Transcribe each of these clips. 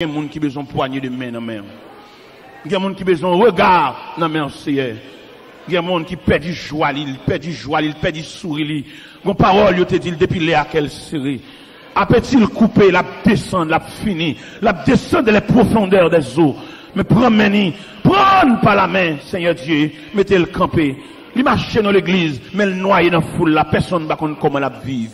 Il y a des gens qui ont besoin de poignée de main dans main. Il y a des gens qui ont besoin de regard dans main. Il y a des gens qui perdent du joie, ils perdent du joie, ils perdent du sourire. Mon parole, il te dit depuis les à quelle série. Après-il couper, la descendre, la finir, la descendre les profondeurs des eaux. Mais prends par la main, Seigneur Dieu, mettez le campé. Il marche dans l'église, mais il noie dans la foule, la personne ne sait pas comment elle vit.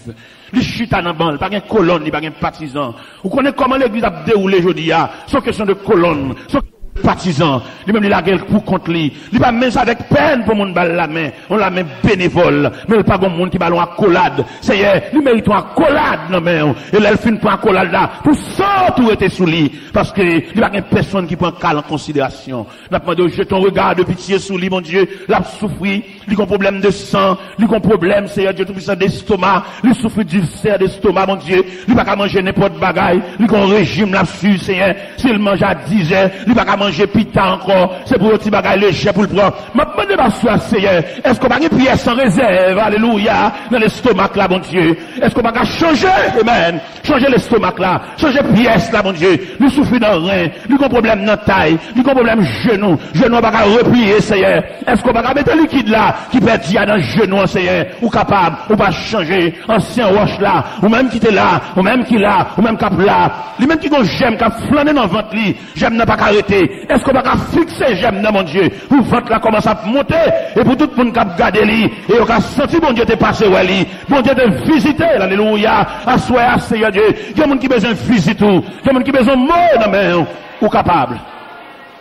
Il chute dans la bande, pas de colonne, pas de partisan. Vous connaissez comment l'église a déroulé aujourd'hui, sans question de colonne, sans partisan. Lui-même, il a gueule pour contre lui. Il va même avec peine pour mon balle la main. On la main bénévole. Mais il pas bon monde qui ballon à collade. Seigneur, lui mérite un collade dans main. Et là, il finit pour un collade là. Pour ça, tout était sous lui. Parce que, il n'y a personne qui prend cal en considération. N'a pas demandé, jette ton regard de pitié sous lui, mon Dieu. L'a souffri. Il a un problème de sang. Il a un problème, Seigneur Dieu, tout puissant d'estomac. Il souffre d'ulcère d'estomac, mon Dieu. Il va pas manger n'importe bagaille. Il a un régime là-dessus, Seigneur. S'il mange à 10 heures, il va pas manger pita encore. C'est pour le petit bagaille léger pour le prendre. Ma demande pas sur Seigneur. Est-ce qu'on va une prière sans réserve? Alléluia. Dans l'estomac là, mon Dieu. Est-ce qu'on va changer? Amen. Changer l'estomac là. Changer pièce là, mon Dieu. Nous souffrons dans le rein. Nous avons problème dans la taille. Nous avons problème genou. Genou va replier, Seigneur. Est-ce qu'on va mettre le liquide là? Qui perd dans le genou, Seigneur, ou capable, ou pas changer, ancien roche là, ou même qui était là, ou même qui là, ou même cap là, lui même qui gon j'aime, qui a flâné dans le ventre, j'aime n'a pas arrêter. Est-ce qu'on va fixer j'aime dans mon Dieu, pour ventre là commence à monter, et pour tout le monde qui a gardé lui, et on a senti mon Dieu te passer ouais lui, mon Dieu te visiter, alléluia, à soi, Seigneur Dieu, il y a des gens qui besoin de visiter, il y a des gens qui besoin de mort dans main, ou capable,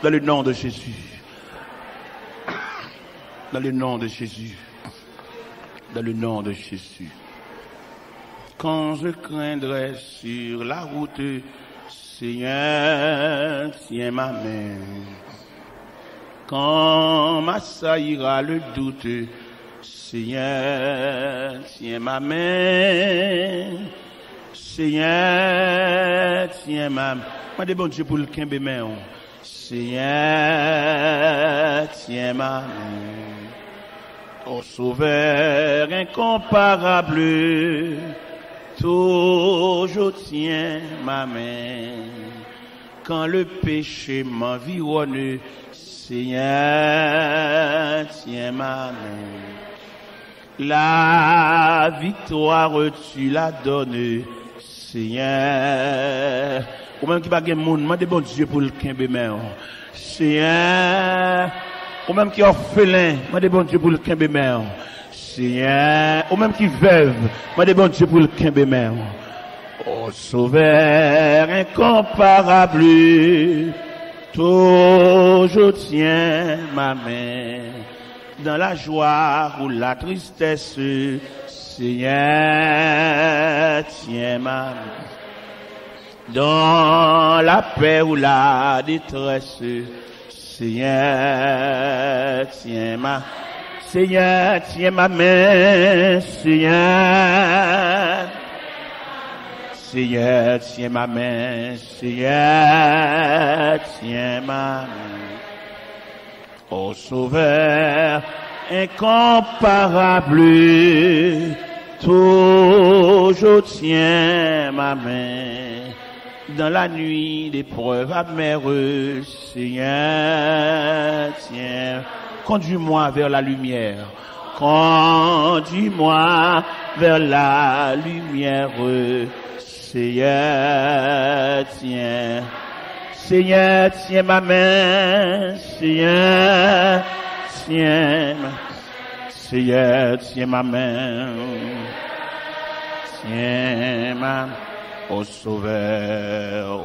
dans le nom de Jésus. Dans le nom de Jésus. Dans le nom de Jésus. Quand je craindrai sur la route, Seigneur, tiens ma main. Quand m'assaillira le doute, Seigneur, tiens ma main. Seigneur, tiens ma main. Pas de bon Dieu pour le quimbe main. Seigneur, tiens ma main. Ô Sauveur incomparable, toujours tiens ma main. Quand le péché m'environne, Seigneur, tiens ma main. La victoire tu la donnes, Seigneur. Ou même qui va gagner monde, demandez bon Dieu pour le quimbe main. Seigneur. Ou même qui est orphelin, demandez bon Dieu pour le quimbe main. Seigneur. Ou même qui veuve, demandez bon Dieu pour le quimbe main. Ô Sauveur incomparable, toujours tiens ma main. Dans la joie ou la tristesse, Seigneur, tiens ma main. Dans la paix ou la détresse, Seigneur, tiens ma main, Seigneur. Seigneur, tiens ma main, Seigneur, tiens ma main. Ô Sauveur incomparable, toujours tiens ma main. Dans la nuit d'épreuves amères, Seigneur, tiens, conduis-moi vers la lumière. Conduis-moi vers la lumière, Seigneur, tiens. Seigneur, tiens ma main, Seigneur, tiens ma main. Seigneur, tiens ma main. Tiens ma main. Ô Sauveur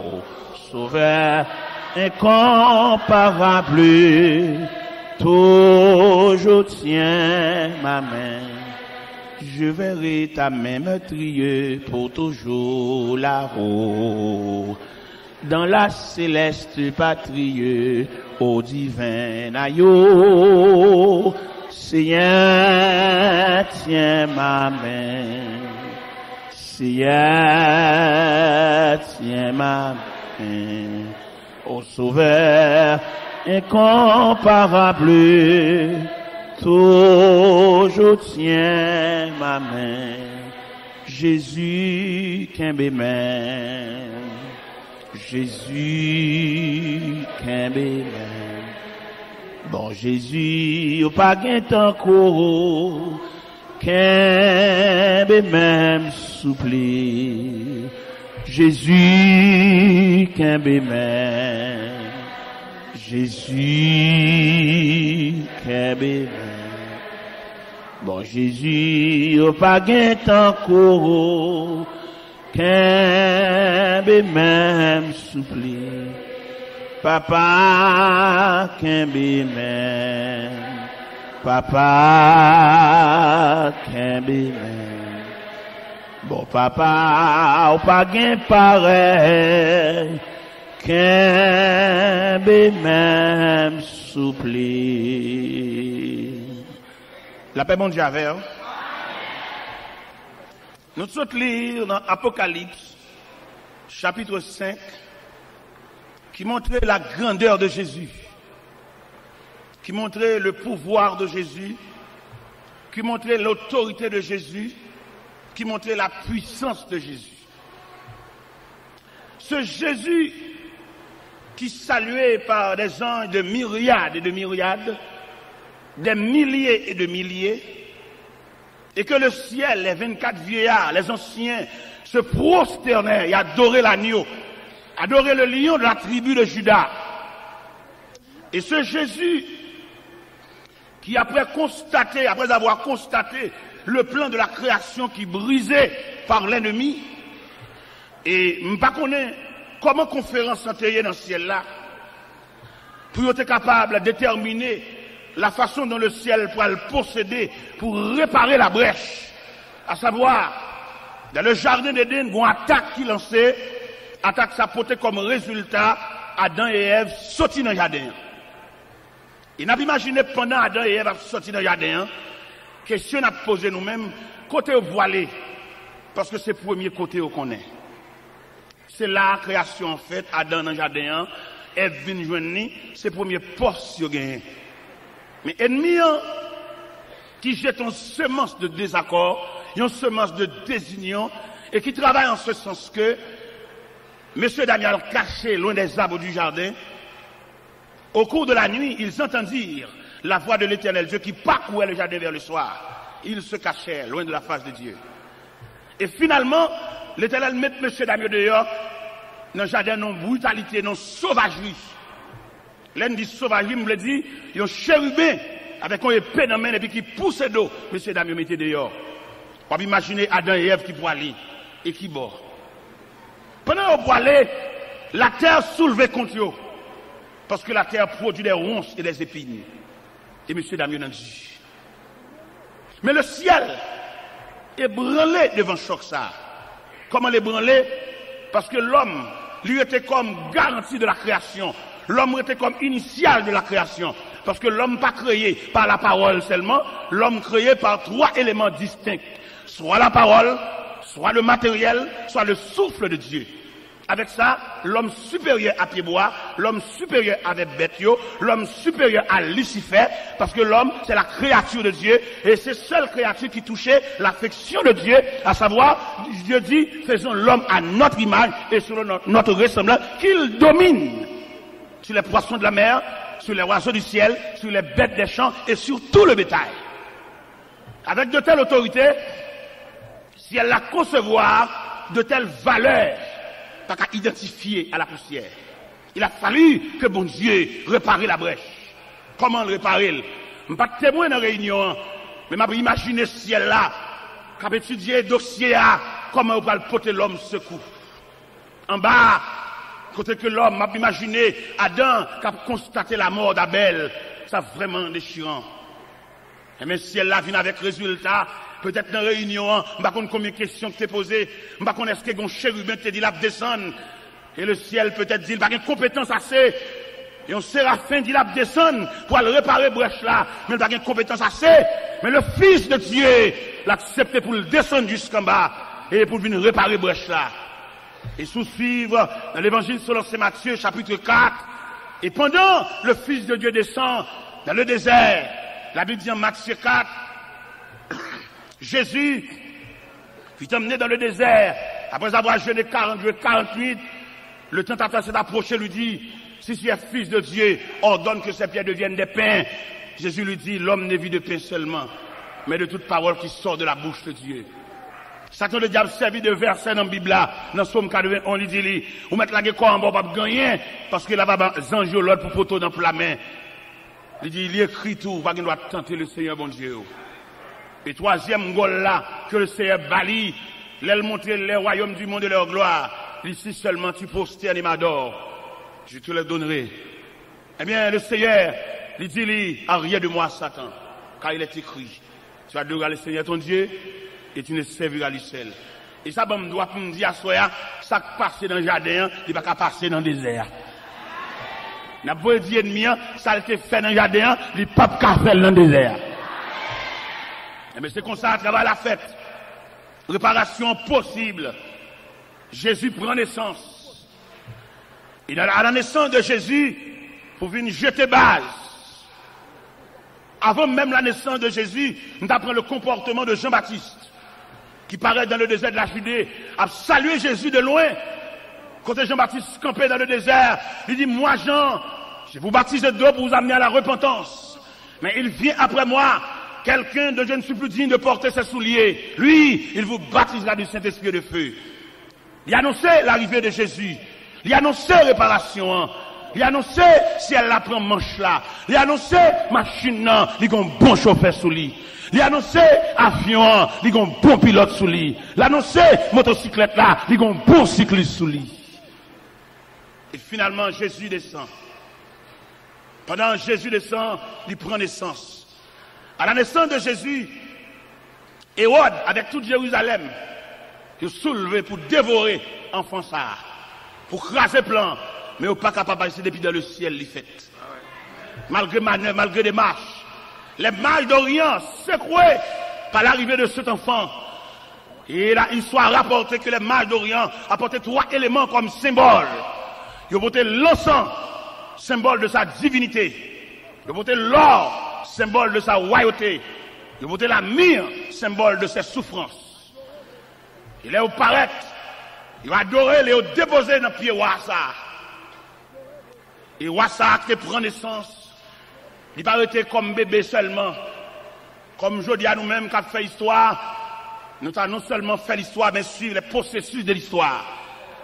incomparable, toujours tiens ma main. Je verrai ta main meurtrier pour toujours là-haut. Dans la céleste patrie, au divin aïeux, Seigneur, tiens ma main. Seigneur, tiens ma main. Ô Sauveur incomparable, toujours tiens ma main. Jésus, qu'un bémin. Jésus, qu'un même. Bon Jésus, au pas gain tant qu'au, qu'un même souple. Jésus, qu'un même. Jésus, qu'un même. Bon Jésus, au pas gain tant qu'au, qu'un même souple. Papa, qu'un même. Papa, qu'un même. Bon papa, ou pas gain pareil, qu'un même souple. La paix bon Dieu avec vous. Nous sommes lire dans Apocalypse, chapitre 5, qui montrait la grandeur de Jésus, qui montrait le pouvoir de Jésus, qui montrait l'autorité de Jésus, qui montrait la puissance de Jésus. Ce Jésus qui salué par des anges de myriades et de myriades, des milliers et de milliers, et que le ciel, les 24 vieillards, les anciens, se prosternaient et adoraient l'agneau, adoraient le lion de la tribu de Juda. Et ce Jésus, qui après avoir constaté le plan de la création qui brisait par l'ennemi, et je ne sais pas comment conférence s'entérée dans ce ciel-là, pour être capable de déterminer la façon dont le ciel pourra le posséder pour réparer la brèche. À savoir, dans le jardin d'Éden, une attaque qui lançait, attaque ça portait comme résultat Adam et Ève sortis dans le jardin. Et n'a pas imaginé pendant Adam et Ève sortis dans le jardin, question à poser nous-mêmes, côté voilé, parce que c'est le premier côté qu'on est. C'est la création en fait, Adam dans le jardin, Ève vient joindre, c'est le premier poste qu'il gagne. Mais ennemi qui jette une semence de désaccord, une semence de désunion, et qui travaille en ce sens que M. Daniel caché loin des arbres du jardin, au cours de la nuit, ils entendirent la voix de l'Éternel Dieu qui parcourait le jardin vers le soir. Ils se cachèrent loin de la face de Dieu. Et finalement, l'Éternel met M. Daniel dehors dans le jardin, non brutalité, non sauvagerie. L'un dit sauvagerie, me le dit, il y a un chérubin avec une épée dans la main et puis qui pousse d'eau. M. Daniel mettait dehors. On peut imaginer Adam et Ève qui poilaient et qui bord. Pendant qu'on poilait, la terre soulevait contre eux. Parce que la terre produit des ronces et des épines. Et M. Damien a dit. Mais le ciel est branlé devant choc ça. Comment l'ébranler? Parce que l'homme, lui, était comme garantie de la création. L'homme était comme initial de la création. Parce que l'homme pas créé par la parole seulement, l'homme créé par trois éléments distincts. Soit la parole, soit le matériel, soit le souffle de Dieu. Avec ça, l'homme supérieur à Pied-Bois, l'homme supérieur avec Bethio, l'homme supérieur à Lucifer, parce que l'homme, c'est la créature de Dieu, et c'est seule créature qui touchait l'affection de Dieu, à savoir, Dieu dit, faisons l'homme à notre image et selon notre ressemblance, qu'il domine sur les poissons de la mer, sur les oiseaux du ciel, sur les bêtes des champs et sur tout le bétail. Avec de telles autorités, si elle la concevoir de telles valeurs, pas qu'à identifier à la poussière. Il a fallu que bon Dieu répare la brèche. Comment le réparer? Je ne suis pas témoin dans la réunion, mais je vais imaginer ce ciel-là, qu'à étudier le dossier, comment on va le porter l'homme secours. En bas, côté que l'homme, m'a imaginé Adam qui a constaté la mort d'Abel. Ça vraiment déchirant. Et même si elle vient avec résultat, peut-être dans la réunion, je ne sais pas combien de questions que tu as posées, je ne sais pas est-ce que un chérubin te dit là descendre, et le ciel peut-être dit, il n'a pas de compétence assez, et un séraphin dit là descendre pour aller réparer brèche là, mais il n'a pas de compétence assez, mais le Fils de Dieu l'a accepté pour le descendre jusqu'en bas, et pour venir réparer brèche là. Et sous-suivre dans l'évangile selon Saint Matthieu, chapitre 4, et pendant le Fils de Dieu descend dans le désert, la Bible dit en Matthieu 4, Jésus fut emmené dans le désert, après avoir jeûné 40 jours, 48, Le tentateur s'est approché, lui dit, si tu es fils de Dieu, ordonne que ces pierres deviennent des pains. Jésus lui dit, l'homme ne vit de pain seulement, mais de toute parole qui sort de la bouche de Dieu. Satan le diable servi de verset dans la Bible là, dans Somme 81, on lui dit, vous mettez la guerre en bas, pas gagner, parce que là, va zanjo l'autre pour poteau dans la main. Il dit, il écrit tout, pas qu'il doit tenter le Seigneur bon Dieu. Et troisième gol là, que le Seigneur bali, l'aile montrer les royaumes du monde de leur gloire. Ici seulement tu posternes et m'adores, je te le donnerai. Eh bien, le Seigneur, il dit, rien de moi, Satan, car il est écrit, tu adoreras le Seigneur ton Dieu, et tu ne serviras lui seul. Et ça, bon, doit me dire à soi, ça qui passe dans le jardin, il va pas passer dans le désert. N'a pas dit ennemi, ça a été fait dans le jardin, il pas qu'à faire dans le désert. Mais c'est comme ça, à travers la fête. Réparation possible. Jésus prend naissance. Et à la naissance de Jésus, pour venir jeter base. Avant même la naissance de Jésus, nous apprenons le comportement de Jean-Baptiste, qui paraît dans le désert de la Judée, a salué Jésus de loin. Quand Jean-Baptiste campait dans le désert, il dit, moi Jean, je vous baptise de d'eau pour vous amener à la repentance. Mais il vient après moi, quelqu'un dont je ne suis plus digne de porter ses souliers. Lui, il vous baptisera du Saint-Esprit de feu. Il annonçait l'arrivée de Jésus. Il annonçait réparation. Il annonçait si elle la prend manche là. Il annonçait machine là, il y a un bon chauffeur sous lui. Il annonçait avion, il y a un bon pilote sous lui. Il annonçait motocyclette là, il y a un bon cycliste sous lui. Et finalement, Jésus descend. Pendant que Jésus descend, il prend naissance. À la naissance de Jésus, Hérode, avec toute Jérusalem, il soulevé pour dévorer enfant ça, pour craser plan, mais il n'est pas capable de passer depuis dans le ciel, il fait. Malgré manœuvre, malgré des marches. Les mages d'Orient secoués par l'arrivée de cet enfant. Et là, il soit rapporté que les mages d'Orient apportaient 3 éléments comme symbole. Ils ont porté l'encens, symbole de sa divinité. Ils ont porté l'or, symbole de sa royauté. Ils ont porté la myrrhe, symbole de ses souffrances. Il est au paraître, il va adorer, il est déposé dans le pied Wassa. Et Wassa qui prend naissance, il va être comme bébé seulement. Comme je dis à nous-mêmes qui avons fait l'histoire, nous avons non seulement fait l'histoire, mais suivre les processus de l'histoire.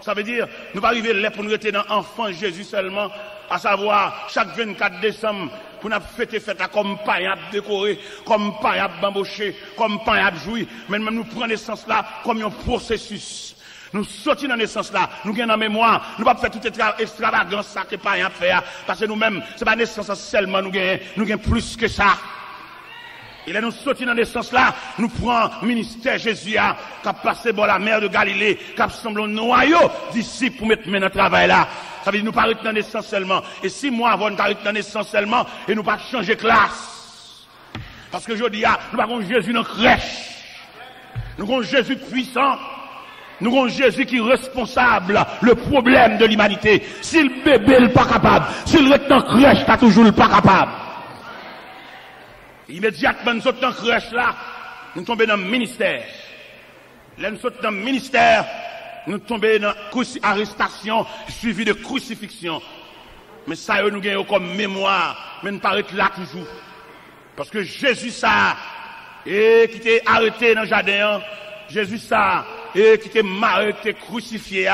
Ça veut dire, nous va arriver là pour nous être dans l'enfant Jésus seulement, à savoir, chaque 24 décembre, pour nous fêter fête comme pain à décorer, comme pain à bambocher, comme pain à jouir, mais même nous prenons naissance là comme un processus. Nous sortons dans naissance là, nous gagnons en mémoire, nous ne pouvons pas faire toute extravagance ça que pain à faire, parce que nous-mêmes, c'est pas naissance seulement nous gagnons plus que ça. Et là, nous sortons dans naissance là, nous prenons ministère Jésus, qui a passé par la mer de Galilée, qui a semblé un noyau disciples pour mettre main dans le travail là. Ça veut dire nous ne parlons pas dans naissance seulement. Et 6 mois avant, nous parlons dans naissance seulement, et nous ne pas changer classe. Parce que je dis, nous avons Jésus dans la crèche. Nous avons Jésus puissant. Nous avons Jésus qui est responsable, le problème de l'humanité. Si le bébé n'est pas capable, si le reste dans la crèche, t'as toujours pas capable. Immédiatement, nous sommes dans la crèche là, nous tombons dans le ministère. Là, nous sommes dans le ministère, nous tombons dans l'arrestation suivie de crucifixion. Mais ça, nous gagnons comme mémoire, mais nous paraît là toujours. Parce que Jésus, ça, et qui était arrêté dans le jardin, Jésus, ça, et qui était marré, qui était crucifié,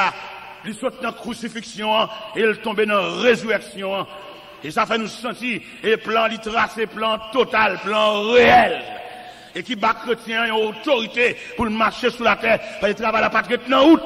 il saute dans la crucifixion, et il tombe dans la résurrection. Et ça fait nous sentir, et plan tracé, plan total, plan réel. Et qui bat chrétien et autorité pour marcher sur la terre, parce qu'il travaille la patrie dans août.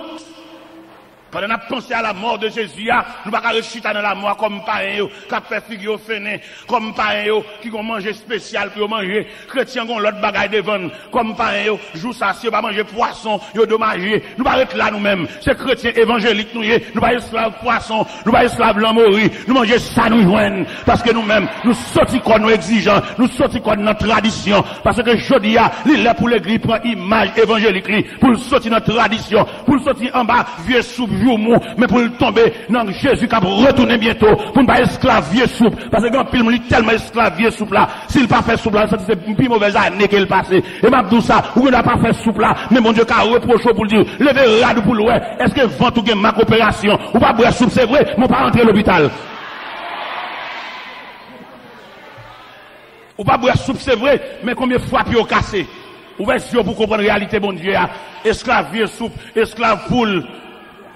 Pendant qu'on a pensé à la mort de Jésus, nous ne pouvons pas réussir dans la mort comme païens, qui fait figure fainé, comme païens, qui ont mangé spécial pour manger, chrétiens qui ont l'autre bagaille devant, comme païens, jour ça, si on va manger poisson, ils ont dommagé. Nous ne pouvons pas être là nous-mêmes. C'est chrétiens évangéliques, nous ne pouvons pas esclaves poisson, nous ne pouvons pas esclaves l'amourie, nous mangeons ça nous joignent, parce que nous-mêmes, nous sortons quoi nous exigeants, nous sortons quoi notre tradition, parce que je dis, il est pour l'église, prend image évangélique, pour sortir notre tradition, pour sortir en bas, vieux soupe, jour mou, mais pour le tomber dans Jésus qui va retourner bientôt, pour ne pas esclavier souple. Parce que quand il est tellement esclavier souple là, s'il pas fait souple là, c'est une plus mauvaise année qu'il passe. Et m'a dit ça, ou n'a pas fait souple là, mais mon Dieu, qui a reproché pour dire, levez rade pour l'ouest, est-ce que vent ou gain ma coopération, ou pas boire soupe, c'est vrai, mon pas rentrer à l'hôpital. Ou pas boire soupe, c'est vrai, mais combien de fois puis au cassé? Ouvrez les yeux pour comprendre la réalité, bon Dieu. Esclave, vieux soupe, esclave poule.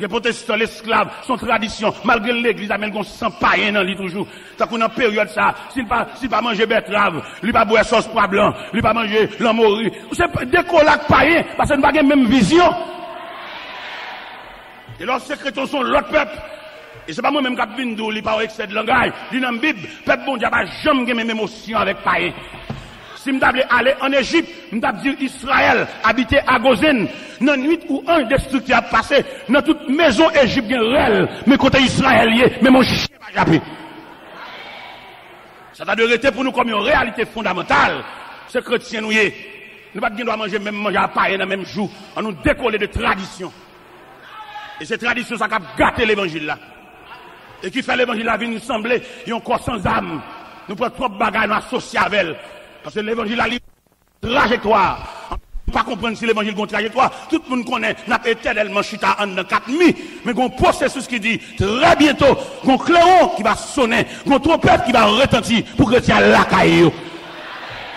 Les protestants, l'esclave, son tradition, malgré l'église, mais ils sont païens dans lui toujours. Ça qu'on en période ça, s'il pas manger betterave, il pas boire sauce pois blanc, il pas manger l'amori. C'est des colacs païens, parce qu'ils n'ont pas la même vision. Et leurs secrétaires sont l'autre peuple. Et c'est pas moi-même qui viens d'où, il pas excès de langage. Il dans la Bible, peuple bon Dieu, pas jamais même émotion avec païen. Si je devais aller en Égypte, je devais dire Israël, habiter à Gozen, dans une nuit où un destructeur a passé, dans toute maison égyptienne réelle, mais côté israélien, mais mon chien va japper. Ça doit rester pour nous comme une réalité fondamentale. Ce chrétien nous y est. Nous ne pouvons pas manger même manger à paille dans le même jour. On nous décoller de tradition. Et cette tradition, ça a gâté l'évangile là. Et qui fait l'évangile là, vient nous sembler, il y a un corps sans âme. Nous prenons trop de bagages, nous associés avec elle. Parce que l'évangile a une trajectoire. On ne peut pas comprendre si l'évangile a une trajectoire. Tout le monde connaît, n'a pas éternellement chita en 4 nuits. Mais il y a un processus qui dit, très bientôt, il y a un clairon qui va sonner, il y a une trompette qui va retentir pour que tu aies la caillou.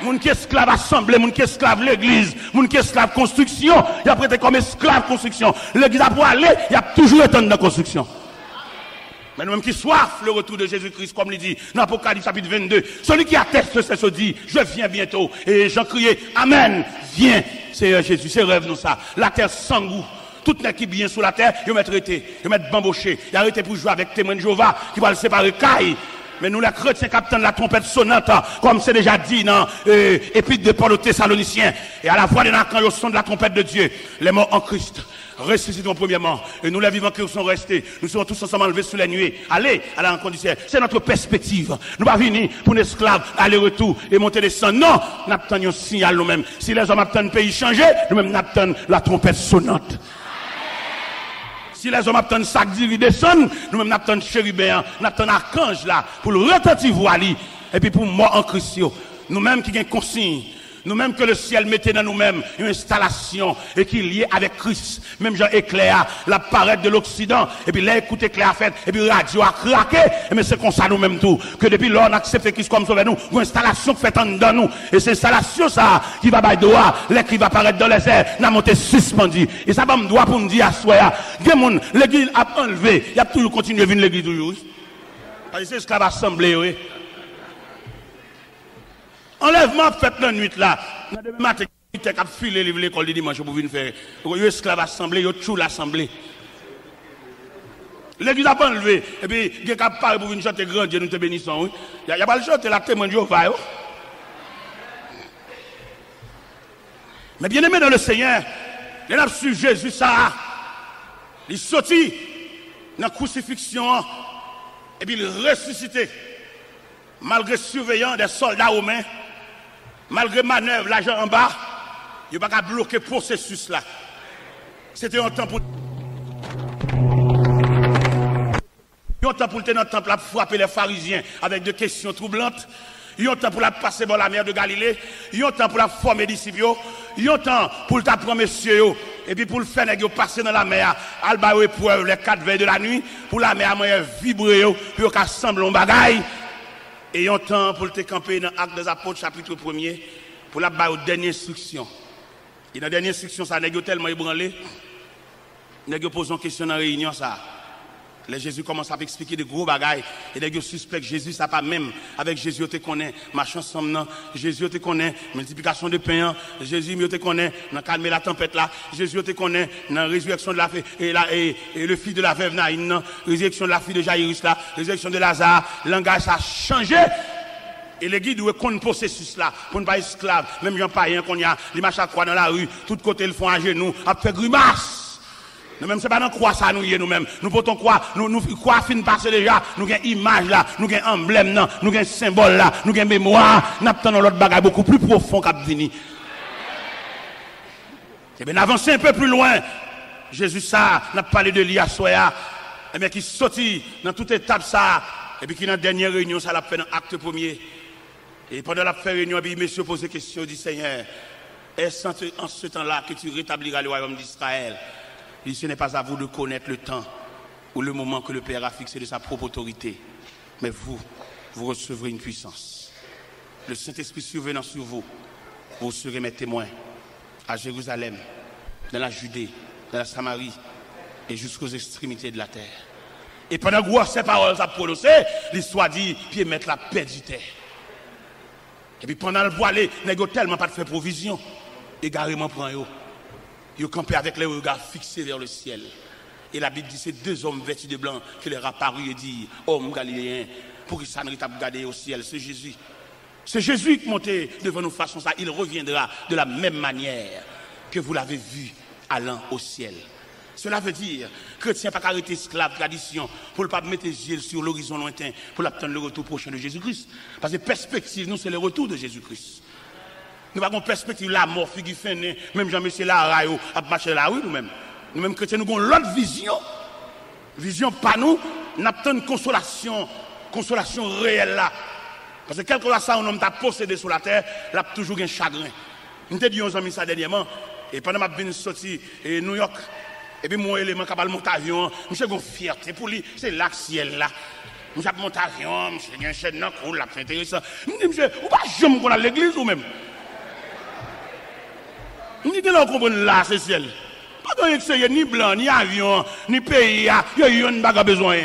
Moun qui esclave assemblée, moun qui esclave l'église, moun qui esclave construction, il a prêté comme esclave construction. L'église a pour aller, il a toujours été dans la construction. Mais nous-mêmes qui soif le retour de Jésus-Christ, comme il dit dans l'Apocalypse chapitre 22, celui qui atteste c'est ce dit, je viens bientôt. Et Jean criait, Amen, viens. C'est Jésus, c'est rêve nous ça. La terre sans goût. Tout n'est qui bien sur la terre, ils mettent arrêté, ils mettent bamboché, ils arrêté pour jouer avec témoin de Jéhovah, qui va le séparer caille. Mais nous, les chrétiens, capitaine de la trompette sonnante, comme c'est déjà dit dans l'Épître de Paul aux Thessaloniciens, et à la voix de quand au son de la trompette de Dieu, les morts en Christ ressusciteront premièrement, et nous les vivants qui sont restés, nous serons tous ensemble enlevés sous les nuées. Allez à la rencontre du ciel. C'est notre perspective. Nous ne pas venir pour un esclave, aller-retour et monter descendre. Non, nous attendons un signal nous-mêmes. Si les hommes attendent le pays changer, nous-mêmes nous attendons la trompette sonnante. Si les hommes attendent sac d'iri descendre, nous-mêmes nous attendons chérubin, nous attendons archange là, pour le retentir voili, et puis pour mort en Christ. Nous-mêmes qui avons consigne, nous-mêmes que le ciel mettait dans nous-mêmes une installation et qui est liée avec Christ. Même Jean éclair, la parade de l'Occident, et puis là, écoute éclair fait, et puis radio a craqué, mais c'est comme ça nous-mêmes tout, que depuis là, on accepte Christ comme sauveur nous, une installation faite en dedans nous, et c'est installation ça, qui va bailler droit, l'air qui va apparaître dans les airs, n'a monté suspendu. Et ça va me droit pour me dire à soi, l'église a enlevé, il y a toujours continué à venir l'église toujours. Parce que c'est esclave assemblée, oui. Enlèvement fait la nuit là. Demain matin, il a filé l'école de dimanche pour venir faire. Il y a esclave assemblée, il y a tout l'assemblée. L'église a pas enlevé. Et puis, il y a qu'à parler pour venir chanter grand Dieu, nous te bénissons. Il n'y a pas le chanter, la témoin de Jéhovah. Mais bien aimé dans le Seigneur, il a su Jésus ça. Il sortit dans la crucifixion et puis il ressuscité. Malgré surveillant des soldats romains, malgré manœuvre, l'agent en bas, il n'y a pas qu'à bloquer le processus là. C'était un temps pour. Un temps pour le tenir temple à frapper les pharisiens avec des questions troublantes. Il y a un temps pour la passer dans la mer de Galilée. Il y a un temps pour la former disciples. Il y a un temps pour le t'apprendre messieurs. Et puis pour le faire passer dans la mer, à le épreuve les 4 veilles de la nuit. Pour la mer, à vibrer, puis au sembler un bagaille. Et il y a un temps pour le camper dans l'Acte des Apôtres, chapitre 1er, pour la dernière instruction. Et dans la dernière instruction, ça n'est tellement ébranlé. N'est posé une question dans la réunion, ça. Là, Jésus commence à expliquer des gros bagailles. Et les suspectent Jésus, ça pas même. Avec Jésus, tu connais, machin ensemble, Jésus, tu connais, multiplication de pain, Jésus, tu connais, dans calmer la tempête là, Jésus, tu connais, dans la résurrection de la fille, et le fils de la veuve Naïn, résurrection de la fille de Jairus là, résurrection de Lazare, le langage a changé. Et les guides doivent connaître le processus là, pour ne pas être esclave, même gens païens qu'on y a, les machins croix dans la rue, tout côté le font à genoux, à faire grimace. Nous-mêmes, c'est pas dans quoi ça nous y est nous-mêmes. Nous portons quoi, nous quoi fin passer déjà, nous avons image là, nous avons emblème là, nous avons symbole là, nous avons mémoire, nous avons l'autre bagage beaucoup plus profond qu'à venir. Et bien, avancer un peu plus loin, Jésus ça, n'a parlé de l'IA soya, et bien qui sorti dans toute étape ça, et puis qui dans la dernière réunion, ça l'a fait dans l'acte premier. Et pendant la réunion, puis monsieur pose question, dit Seigneur, est-ce en ce temps-là que tu rétabliras le royaume d'Israël? Il dit, ce n'est pas à vous de connaître le temps ou le moment que le Père a fixé de sa propre autorité, mais vous recevrez une puissance. Le Saint-Esprit survenant sur vous, vous serez mes témoins à Jérusalem, dans la Judée, dans la Samarie et jusqu'aux extrémités de la terre. Et pendant que ces paroles sont prononcées, l'histoire dit, puis mettre la paix du terre. Et puis pendant le voilé, il n'y a tellement pas de faire provision. Égarément prend eux. Ils campent avec les regards fixés vers le ciel. Et la Bible dit, c'est deux hommes vêtus de blanc qui leur apparut et dit, homme galiléen, pour qu'ils s'en regarder au ciel, c'est Jésus. C'est Jésus qui montait devant nous façon ça. Il reviendra de la même manière que vous l'avez vu allant au ciel. Cela veut dire, chrétien pas arrêter esclave tradition pour ne pas mettre les yeux sur l'horizon lointain pour attendre le retour prochain de Jésus-Christ. Parce que perspective, nous, c'est le retour de Jésus-Christ. Nous n'avons pas perspective la mort, figure fin, même Jean-Monsieur Larayo a marché la rue nous-mêmes. Nous-mêmes chrétiens, nous avons l'autre vision. Vision pas nous, nous avons une consolation réelle là. Parce que quelque chose ça, un homme t'a possédé sur la terre, il a toujours un chagrin. Nous t'ai dit aux amis ça dernièrement, et pendant que je suis sorti à New York, et puis mon élément qui a monté avion, je suis une fierté pour lui, c'est là le ciel là. Je suis monté avion, je suis un chaîne dans le là, c'est intéressant. Je dis, monsieur, vous ne pouvez pas jamais qu'on a l'église ou même. Je dis, vous comprenez là, c'est ciel. Pas de que ni blanc, ni avion, ni pays, il y a un bagarre besoin.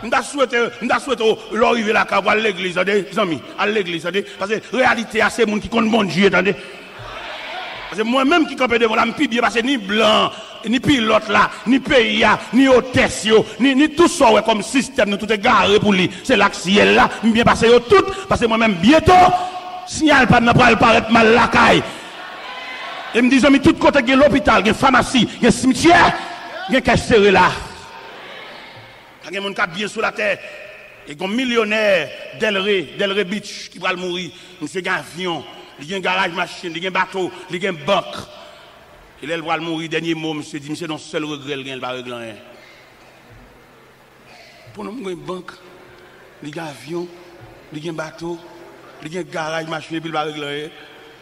Je souhaite l'arrivée là, à l'église, des amis, à l'église, parce que la réalité, c'est les gens qui comptent bon Dieu, attendez. Parce que moi-même qui campais devant la bien parce que ni blanc, ni pilote là, ni pays, ni hôtesse, ni tout ça comme système, nous tout est garé pour lui. C'est là que ciel là, bien passé tout, parce que moi-même bientôt, signal pas n'a pas paraître mal la caille. Et me disent, mais tout côté, il y a l'hôpital, il y a pharmacie, il y a cimetière, il y a cache serré là. Il y a des gens qui bien sur la terre. Et un millionnaire Delray Beach qui va mourir. Monsieur a un avion, il y a un garage machine, il y a un bateau, il y a une banque. Et là, il va mourir, dernier mot, monsieur dit, monsieur, non, seul regret, il va régler rien. Pour nous, il y a une banque, il y a un avion, il y a un bateau, il y a un garage machine, il va régler rien.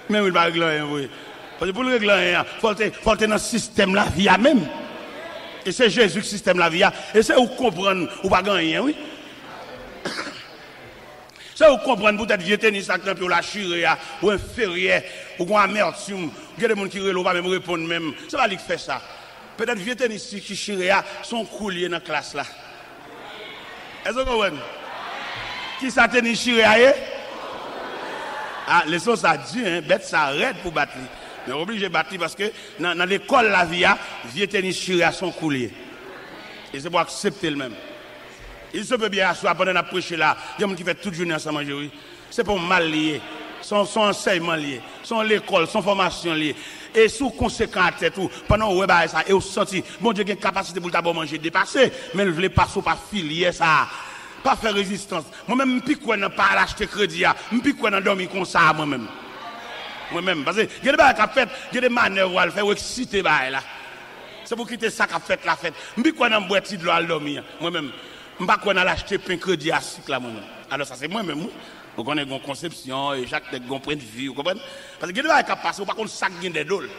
Même il va régler rien, oui. Parce que pour le régler rien, il faut être dans le système la vie même. Et c'est Jésus qui système la vie. Et c'est où comprendre ou pas gagner, oui. C'est où comprendre peut-être vieux tennis ou la chirée ou un ferrier ou un amertume. Il y a des gens qui ne vont même répondre même. C'est pas lui qui fait ça. Peut-être vieux tennis qui chirée sont couliers dans la classe là. Est-ce que vous comprenez? Qui ça tennis chirée? Ah, les choses ça dit, hein, bête ça arrête pour battre. Mais obligé de battre parce que dans l'école la vie, vieux tennis chiré sont coulés. Et c'est pour accepter le même. Il se peut bien asseoir pendant la prêche là. Il y a des gens qui font toute journée ensemble manger. C'est pour mal lié. Son enseignement lié. Son l'école, son formation liée. Et sous conséquent à tête tout, pendant que vous ça, et vous sentez, bon Dieu, il y a une capacité pour d'abord manger dépasser, mais vous ne voulez pas filier ça. Pas faire résistance. Moi-même, je ne peux pas acheter crédit. Je ne peux pas dormir comme ça moi-même. Moi-même, parce que il y a des choses qui fait, il y a des manœuvres à faire, ou exciter là. C'est pour quitter ça qu'a fait la fête. Je ne peux pas boire de l'eau à dormir. Moi-même, je ne peux pas acheter pain crédit à cycle là moi-même. Alors ça c'est moi-même. Vous connaissez une conception, et chaque tête a point de vue, vous comprenez? Parce que il y a des choses qui passent, par contre, ça gagne des dollars.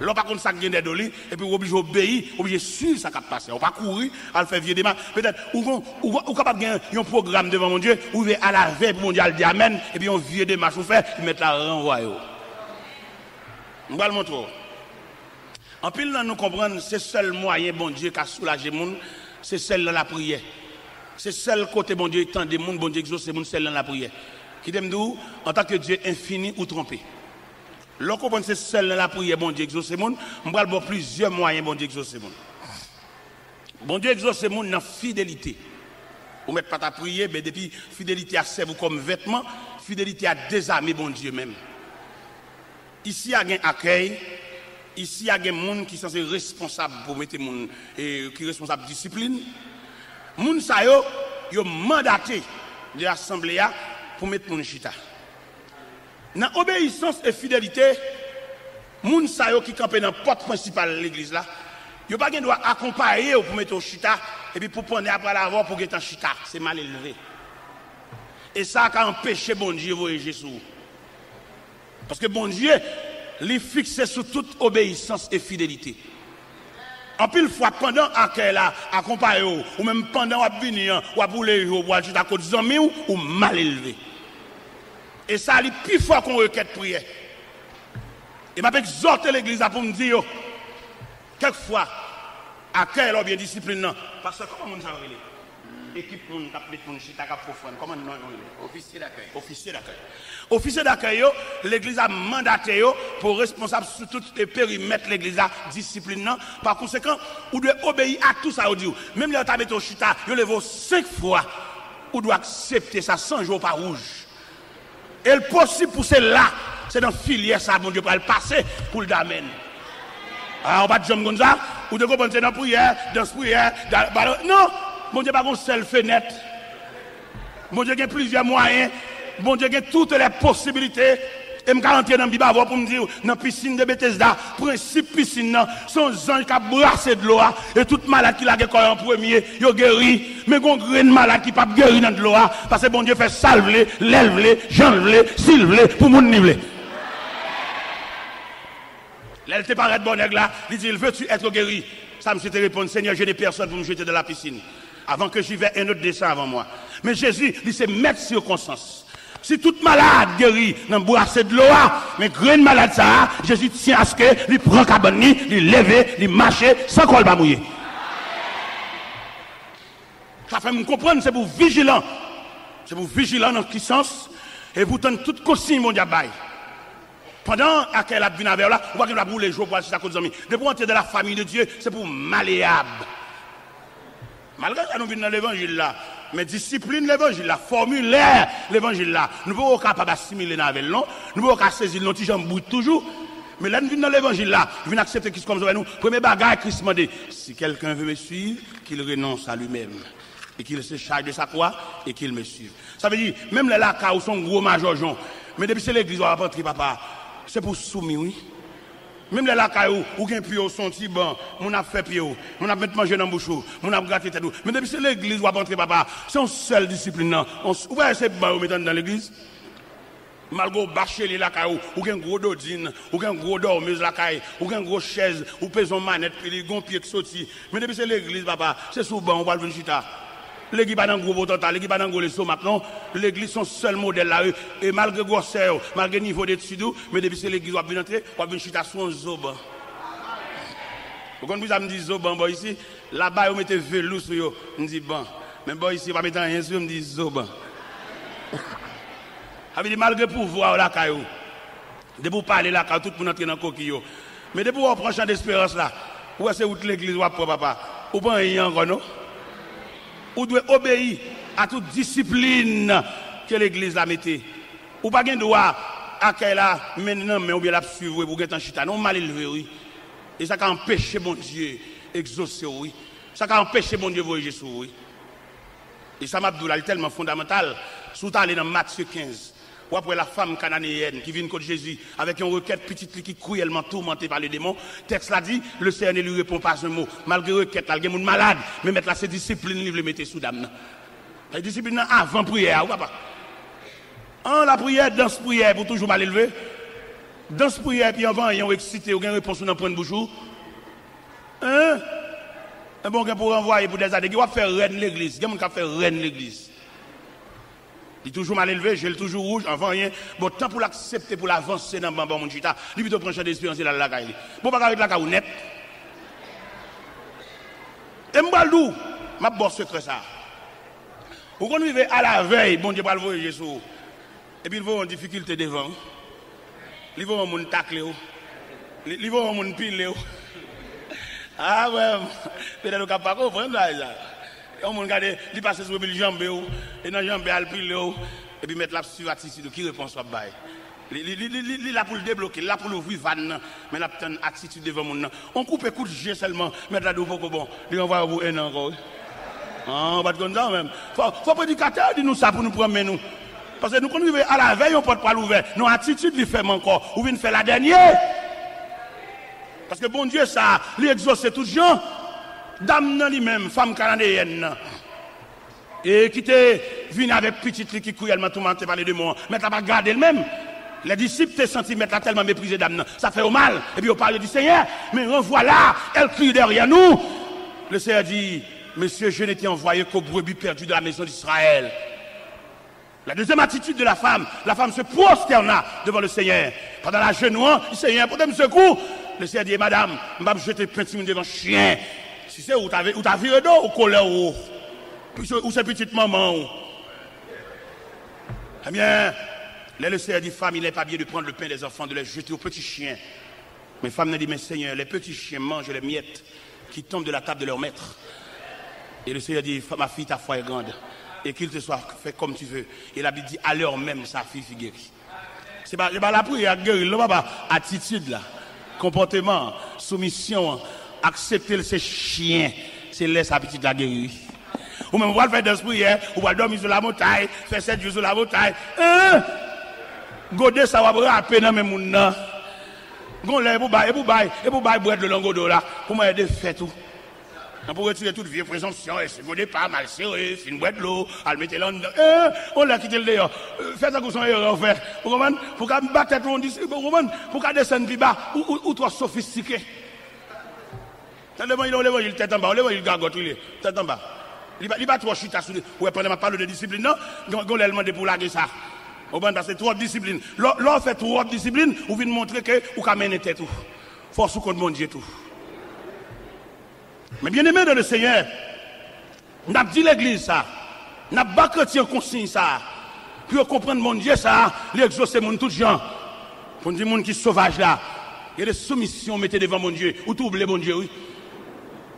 Là, par contre, ça gagne des dollars, et puis vous obligez d'obéir, obligé de suivre ça qui passe. On ne va pas courir, à le faire vieux démarche. Peut-être, ou capable de gagner un programme devant mon Dieu, ou à la veille pour mon Dieu, dit Amen, et puis on vieux démarche, vous fait, ils mettent la renvoyer. On va le montrer. En pile, nous comprenons, c'est le seul moyen, bon Dieu, qui a soulagé le monde, c'est celle de la prière. C'est seul côté, bon Dieu, tant de monde, bon Dieu, exauce le monde, celle de la prière. Qui t'aime nous, en tant que Dieu infini ou trompé. L'on comprend c'est seul dans la prière, bon Dieu exauce le monde. On va avoir plusieurs moyens, bon Dieu exauce le monde. Bon Dieu exauce le monde dans la fidélité. Vous ne mettez pas ta prière, mais depuis fidélité à servir comme vêtement, fidélité à désarmer, bon Dieu même. Ici, il y a un accueil. Ici, il y a des gens qui sont responsables pour mettre les gens, qui sont responsables de discipline. Les gens, ils ont mandaté de l'Assemblée pour mettre les gens chita. Dans l'obéissance et fidélité, les gens qui campent dans la porte principale de l'église, Vous n'avez pas droit accompagner pour mettre au chita et puis pour prendre après l'avoir pour être en chita. C'est mal élevé. Et ça a empêché bon Dieu de voyager Jésus. Parce que bon Dieu, il fixe sur toute obéissance et fidélité. En pile fois, pendant qu'elle a accompagné, ou même pendant qu'elle a venu, ou à bouler, ou à chuta côté amis, ou mal élevé. Et ça, il est plus fort qu'on requête prière. Et m'a exhorté l'église pour me dire, quelquefois, à quelle heure bien discipline, parce que comment on s'en relève? Équipe pour nous taper pour nous chita profane, comment nous officier d'accueil. Officier d'accueil. Officier d'accueil, l'église a mandaté pour responsable sur tout les périmètres l'église a discipline. Par conséquent, vous devez obéir à tout ça. Même les taper au chita, vous levez 5 fois, vous devez accepter ça 100 jours par rouge. Et le possible pour cela, c'est dans filière ça, mon Dieu, pour le passer pour le damène. Alors, on va dire comme ça, ou de comprendre dans la prière, dans la prière, non, mon Dieu, pas une seule fenêtre. Mon Dieu, il y a plusieurs moyens. Mon Dieu, il y a toutes les possibilités. Et je vais rentrer dans le Bible pour me dire, dans la piscine de Bethesda, principe piscine, son ange qui a brassé de l'eau, et toute malade qui l'a guéri en premier, il a guéri. Mais il y a un grain de malade qui n'a pas guéri dans de l'eau, parce que bon Dieu fait salver, l'élève, j'enlève, s'il pour mon niveau. Elle te paraît bonne là, il dit, veux-tu être guéri? Ça me te répond, Seigneur, j'ai des personnes pour me jeter dans la piscine. Avant que j'y vais, un autre descend avant moi. Mais Jésus, il s'est mettre circonstance. Si toute malade guérit dans le boisson de l'eau, mais grand malade ça, Jésus tient à ce que, il prend cabani, il lève, il marche, sans qu'on va mouiller. Ça fait me comprendre, c'est pour vigilant. C'est pour vigilant dans quel sens, et vous tenez toute consigne, mon diable. Pendant qu'elle a vu avec là, on voit qu'elle va brûler les jours pour assister à cause de amis. Depuis entrer dans la famille de Dieu, c'est pour malléable. Malgré ça, nous venons dans l'évangile là. Mais discipline l'évangile là, formulaire l'évangile là. Nous ne pouvons pas capable assimiler avec nous. Nous ne pouvons pas saisir nos petits jambes toujours. Mais là, nous venons dans l'évangile là. Nous venons accepter Christ comme ça. Nous, premier bagage, Christ m'a dit, si quelqu'un veut me suivre, qu'il renonce à lui-même. Et qu'il se charge de sa croix et qu'il me suive. Ça veut dire, même les lacas où sont gros major Jean. Mais depuis c'est l'église, on va rentrer, papa. C'est pour soumis, oui. Même les lacailles où il y a un pio, son petit banc, on a fait pio, on a mis manger dans la bouche, on a gratté tête. Mais depuis c'est l'église où on va rentrer, papa, c'est une seule discipline. Où est-ce que c'est mettre dans l'église? Malgré bâcher les lacailles, ou un gros dodine, ou un gros dormeuse lacaille, ou un gros chaise, ou pèse en manette, puis les gros pieds qui sortent. Mais depuis c'est l'église, papa, c'est souvent, on va le venir chita. L'église pas dans gros bototal, l'église pas dans gros les sauts maintenant. L'église son seul modèle là et malgré grosseur, malgré niveau d'études, mais depuis c'est l'église va venir entrer, va venir chita son zoban. Vous comprenez me dit zoban bon ici, là-bas on mettait velours sur yo, on dit bon. Mais bon ici va mettre rien sur, on me dit zoban. Ça veut dire malgré pouvoir là caillou. De pour parler là quand tout pour entrer dans coquillot. Mais de pour on prend champ d'espérance là. Où est-ce que l'église va pour papa? Ou pas rien encore non? Ou doit obéir à toute discipline que l'église a mettée. Ou pas de droit à qu'elle a maintenant, mais ou bien la suivre pour être en chita. Non, mal élevé, oui. Et ça qui empêche mon Dieu exaucer, oui. Ça qui empêche mon Dieu voyager sur, oui. Et ça m'a dit là, tellement fondamental. Sous aller dans Matthieu 15. Ou après la femme cananéenne qui vient contre Jésus avec une requête petite qui est cruellement tourmentée par les démons. Texte l'a dit, le Seigneur ne lui répond pas un mot. Malgré requête, il y a des gens malades, mais mettre là, c'est discipline, il le mettait sous dame. La discipline avant prière, ou pas? La prière, dans ce prière, pour toujours mal élevé. Dans ce prière, puis avant, ils ont excité, ou une réponse dans le point de bouche. Hein? Un bon gars pour envoyer pour des années, il va faire reine l'église. Il y a des gens qui fait reine l'église. Il est toujours mal élevé, j'ai le toujours rouge, avant rien. Bon, tant pour l'accepter, pour l'avancer dans le bambou, mon chita, lui, plutôt prendre d'espérance, il a la caille. Bon, pas avec la caille net. Et m'balou, ma bosse secret ça. Vous connaissez à la veille, bon Dieu, va le voyager sur. Et puis, il va en difficulté devant. Il va en moun tacler. Il va en moun pile. Ah ouais, peut-être qu'on ne peut pas comprendre ça. On regarde, il passe sur le jambe, et dans le jambe, il pile, et puis mettre la sur attitude, qui répond sur le bail. Il est là pour le débloquer, il est là pour l'ouvrir vanne, mais il a une attitude devant mon nom. On coupe coup de jet seulement, mettre la double bon, il envoie vous un encore. Ah, on va comme ça même. Faut prédicateur dire nous ça pour nous promener nous. Parce que nous connaissons à la veille, on ne peut pas l'ouvrir. Nos attitudes, il fait encore. Ou vient faire la dernière. Parce que bon Dieu, ça, lui exauce tout gens. Dame nan lui-même, femme canadienne. Et qui était venue avec petite qui cruellement tourmentée par les démons. Mais t'as pas gardé elle-même. Les disciples t'es senti mettre tellement méprisé dame. Ça fait au mal. Et puis on parle du Seigneur. Mais revoilà, elle crie derrière nous. Le Seigneur dit, monsieur, je n'étais envoyé qu'aux brebis perdues de la maison d'Israël. La deuxième attitude de la femme se prosterna devant le Seigneur. Pendant la genouant, le Seigneur, pour me secours. Le Seigneur dit, madame, je vais jeter pentime devant chien. Si c'est où t'as viré d'eau ou colère ou c'est petite maman. Eh bien, le Seigneur dit, femme, il n'est pas bien de prendre le pain des enfants, de les jeter aux petits chiens. Mais femme n'a dit, mais Seigneur, les petits chiens mangent les miettes qui tombent de la table de leur maître. Et le Seigneur dit, ma fille, ta foi est grande. Et qu'il te soit fait comme tu veux. Et la Bible dit, à l'heure même, sa fille fut guérie. C'est pas la prière guérie, là, pas attitude, là, comportement, soumission, accepter ces chiens, c'est laisser sa petite la guérir. Ou même, on va le faire dans ce prière, on va dormir sur la montagne, faire 7 jours sur la montagne. Godé, ça va rapper dans mes mouns. Gonlé, et pour bailler boire de l'angodo là, pour m'aider faire tout. Pour retirer toute vieille présomption, et c'est godé pas mal serré, fin boire de l'eau, à le mettre là dedans. On l'a quitté le dehors. Faites ça comme son erreur, frère. Vous comprenez? Pour qu'à me battre, on dit, vous comprenez? Pour qu'à descendre plus bas, ou trop sophistiqué. Tellement il tête en bas, il gargote, il est tête en bas. Il va trop chuter à souder. Ouais, pendant ma parole de discipline, non? On l'a demandé pour laguer ça. Au ban parce que trop de discipline. L'on fait trop de discipline, ou vient montrer que vous pouvez mener tête tout. Force ou contre mon Dieu tout. Mais bien aimé dans le Seigneur, n'a dit l'église ça, n'a pas chrétien consigne ça. Pour comprendre mon Dieu ça, l'exaucer mon tout gens. Pour dire mon qui sauvage là, il y a des soumissions mettez devant mon Dieu, ou tout oubliez mon Dieu oui.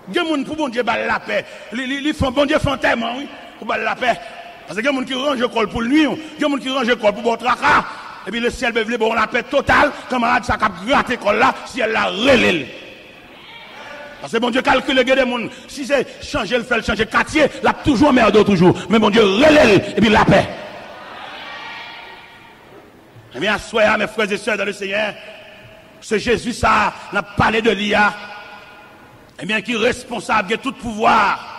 Il y a des gens pour mon Dieu balle la paix. Les font bon Dieu font tellement oui, pour balle la paix. Parce qu'il y a des gens qui rangent le col pour le nuit, il y a des gens qui rangent le col pour bon tracas. Et puis le ciel veut bon la paix totale, camarade ça cap gratter col là, si elle la relève. Parce que bon Dieu calcule les gens, si c'est changer le fait, changer quartier, là toujours merde toujours. Mais bon Dieu relève et puis la paix. Eh bien, soyez mes frères et sœurs dans le Seigneur, ce Jésus ça n'a parlé de l'IA, eh bien qui est responsable de tout pouvoir.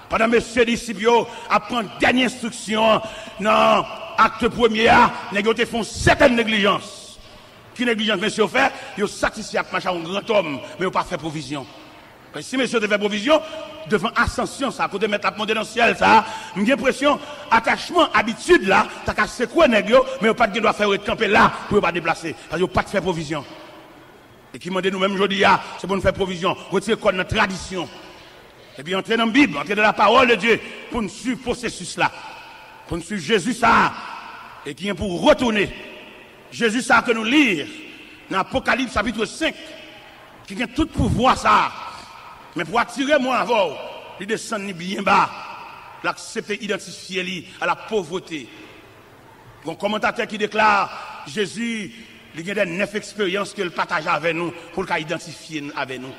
Pendant monsieur disciples apprend dernière instruction, non, acte premier, négocier font certaines négligences. Qui négligence monsieur fait, ils satisfait à marcher un grand homme, mais ils pas fait provision. Parce que si monsieur te fait provision, devant ascension, ça, à côté de mettre la monter dans le ciel, ça, j'ai l'impression, attachement, habitude là, t'as qu'à secouer nègre, mais ils pas de doit faire camper là, pour ne pas déplacer. Parce qu'ils pas de faire provision. Et qui m'a dit nous-mêmes aujourd'hui, c'est pour nous faire provision, retirer quoi de notre tradition. Et puis entrer dans la Bible, entrer dans la parole de Dieu, pour nous suivre le processus là. Pour nous suivre Jésus ça, et qui est pour retourner. Jésus ça que nous lire, dans Apocalypse chapitre 5, qui a tout pouvoir ça. Mais pour attirer moi avant, il descend bien bas, l'accepter, identifier lui à la pauvreté. Un commentateur qui déclare, Jésus, il y a des 9 expériences qu'il partage avec nous, pour qu'il identifie avec nous.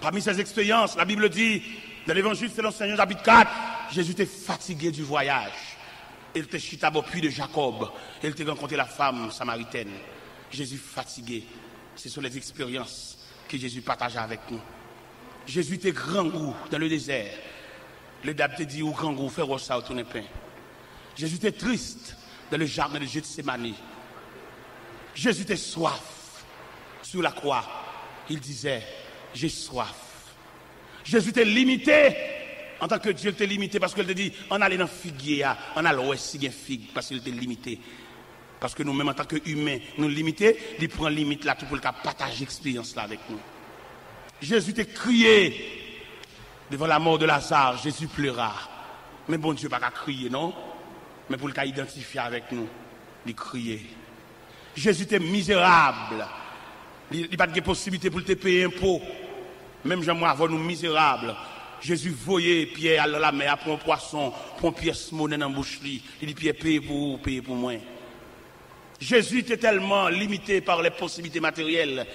Parmi ces expériences, la Bible dit, dans l'évangile selon Saint Jean chapitre 4, Jésus était fatigué du voyage. Il était chita au puits de Jacob. Il était rencontré la femme samaritaine. Jésus fatigué. Ce sont les expériences que Jésus partage avec nous. Jésus était grand goût dans le désert. Le dab te dit au grand goût, faire ça au tourner pain. Jésus était triste dans le jardin de Gethsémani. Jésus était soif sur la croix. Il disait, j'ai soif. Jésus était limité en tant que Dieu était limité parce qu'il te dit, on allait dans figuier, on allait où est-ce qu'il y a figue parce qu'il était limité. Parce que nous-mêmes en tant qu'humains, nous limités, il prend limite là tout pour le cas partager l'expérience là avec nous. Jésus t'a crié devant la mort de Lazare, Jésus pleura. Mais bon Dieu, pas qu'à crier, non? Mais pour le cas identifier avec nous, il criait. Jésus était misérable. Il n'y a pas de possibilité pour te payer un impôt. Même Jean-moi avant nous misérables. Jésus voyait Pierre à la mer, prendre un poisson, prendre pièce monnaie dans la bouche. Il dit Pierre, paye pour moi. Jésus était tellement limité par les possibilités matérielles.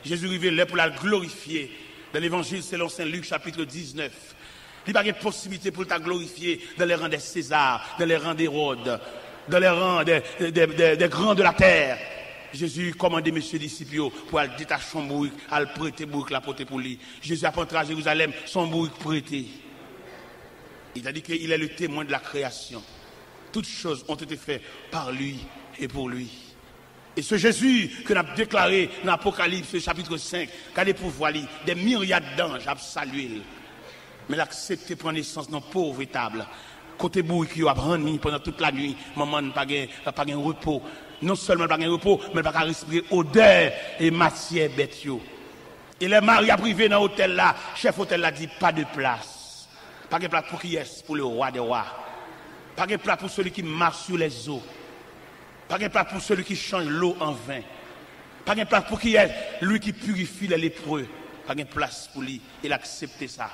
Jésus arrivait pour la glorifier. Dans l'évangile selon Saint Luc, chapitre 19. Il n'y a pas de possibilité pour la glorifier dans les rangs des Césars, dans les rangs d'Hérode, dans les rangs des grands de la terre. Jésus commandé mes disciples pour aller détacher son bourrique, à le prêter bourrique, la porter pour lui. Jésus a rentré à Jérusalem, son bourrique prêté. Il a dit qu'il est le témoin de la création. Toutes choses ont été faites par lui et pour lui. Et ce Jésus que nous avons déclaré dans l'Apocalypse chapitre 5, qui a des pouvoirs, des myriades d'anges à saluer. Mais il a accepté de prendre naissance dans le pauvre étable. Côté bourrique, il a brandi pendant toute la nuit. Maman n'a pas de repos. Non seulement pas de repos, mais pas de respirer odeur et matière bête. Et les maris a privé dans l'hôtel là, chef hôtel là dit pas de place. Pas de place pour qui est, pour le roi des rois. Pas de place pour celui qui marche sur les eaux. Pas de place pour celui qui change l'eau en vin. Pas de place pour qui est, lui qui purifie les lépreux. Pas de place pour lui. Il a accepté ça.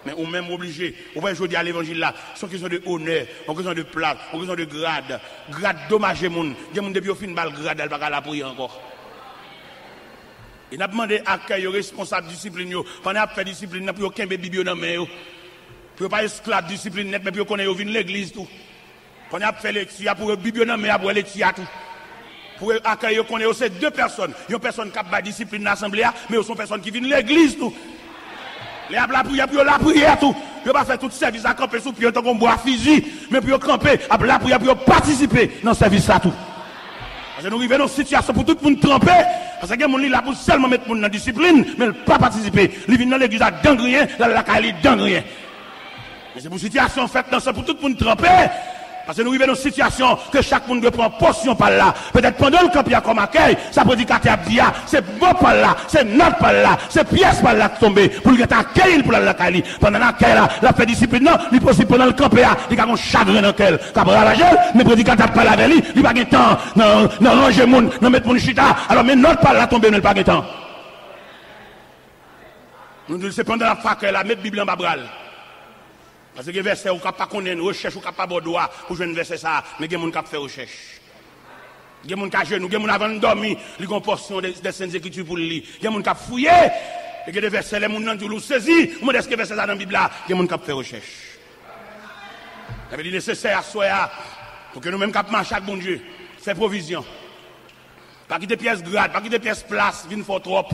Mais on même obligé, on va aujourd'hui à l'évangile là, c'est une question de honneur, une question de place, une question de grade. Grade dommage, moun. Il y a moun depuis au fin balle grade, elle va pas la prier encore. Il a demandé à quel responsable discipline, pendant qu'il fait discipline, pour aucun bébé dans main, pour pas esclave discipline net, mais pour qu'on ait venir l'église tout. Pendant qu'il fait lecture, pour bébé dans main, pour lecture tout. Pour accueillir qu'on ait c'est deux personnes. Il y a une personne qui a pas discipline dans l'assemblée, mais il y a une personne qui vient l'église tout. Les la prière, puis la prière tout. Ils pas faire tout service à camper sous pied tant qu'on boit fusil, mais puis camper, après la prière, puis participer dans le service là tout. Parce que nous arrivons dans une situation pour tout le monde tremper, parce que les gens là pour seulement mettre dans la discipline, mais ne pas participer. Ils viennent dans l'église à dangrien, dans la caille dangrien. Mais c'est pour une situation faite dans ça pour tout le monde tremper. Parce que nous arrivons dans une situation que chaque monde doit prendre portion par là. Peut-être pendant le camp, il y a comme accueil, ça prédicateur dit, c'est bon par là, c'est notre par là, c'est pièce par là qui tombe, pour le accueillir pour la caille. Pendant l'accueil là, la fait discipline, non, il possible pendant le camp, il y a un chagrin dans lequel, capra la gel, mais prédicateur parle avec lui, il n'y a pas de temps, non, ranger moun, non, mettre mon chita, alors mais notre par là tombe, il n'y a pas de temps. Nous disons, c'est pendant la fac, là, mettre Bible en babral. Parce que les versets, on ne peut pas connaître, recherche, on ne peut pas droit pour jouer un verset ça, mais il y a des gens qui font recherche. Il y a des gens qui genoux, il y a des gens qui avant de dormir, ils ont une portion des Saintes Écritures pour le lire. Il y a des gens qui fouillé, et il y a des versets, les gens qui ont saisi, on est-ce que verset ça dans la Bible là, il y a des gens qui font recherche. Ça veut dire nécessaire à soi, pour que nous-mêmes qui marchons chaque bon Dieu, faire provision. Pas quitter pièces grades, pas quitter pièces place, vine fort trop.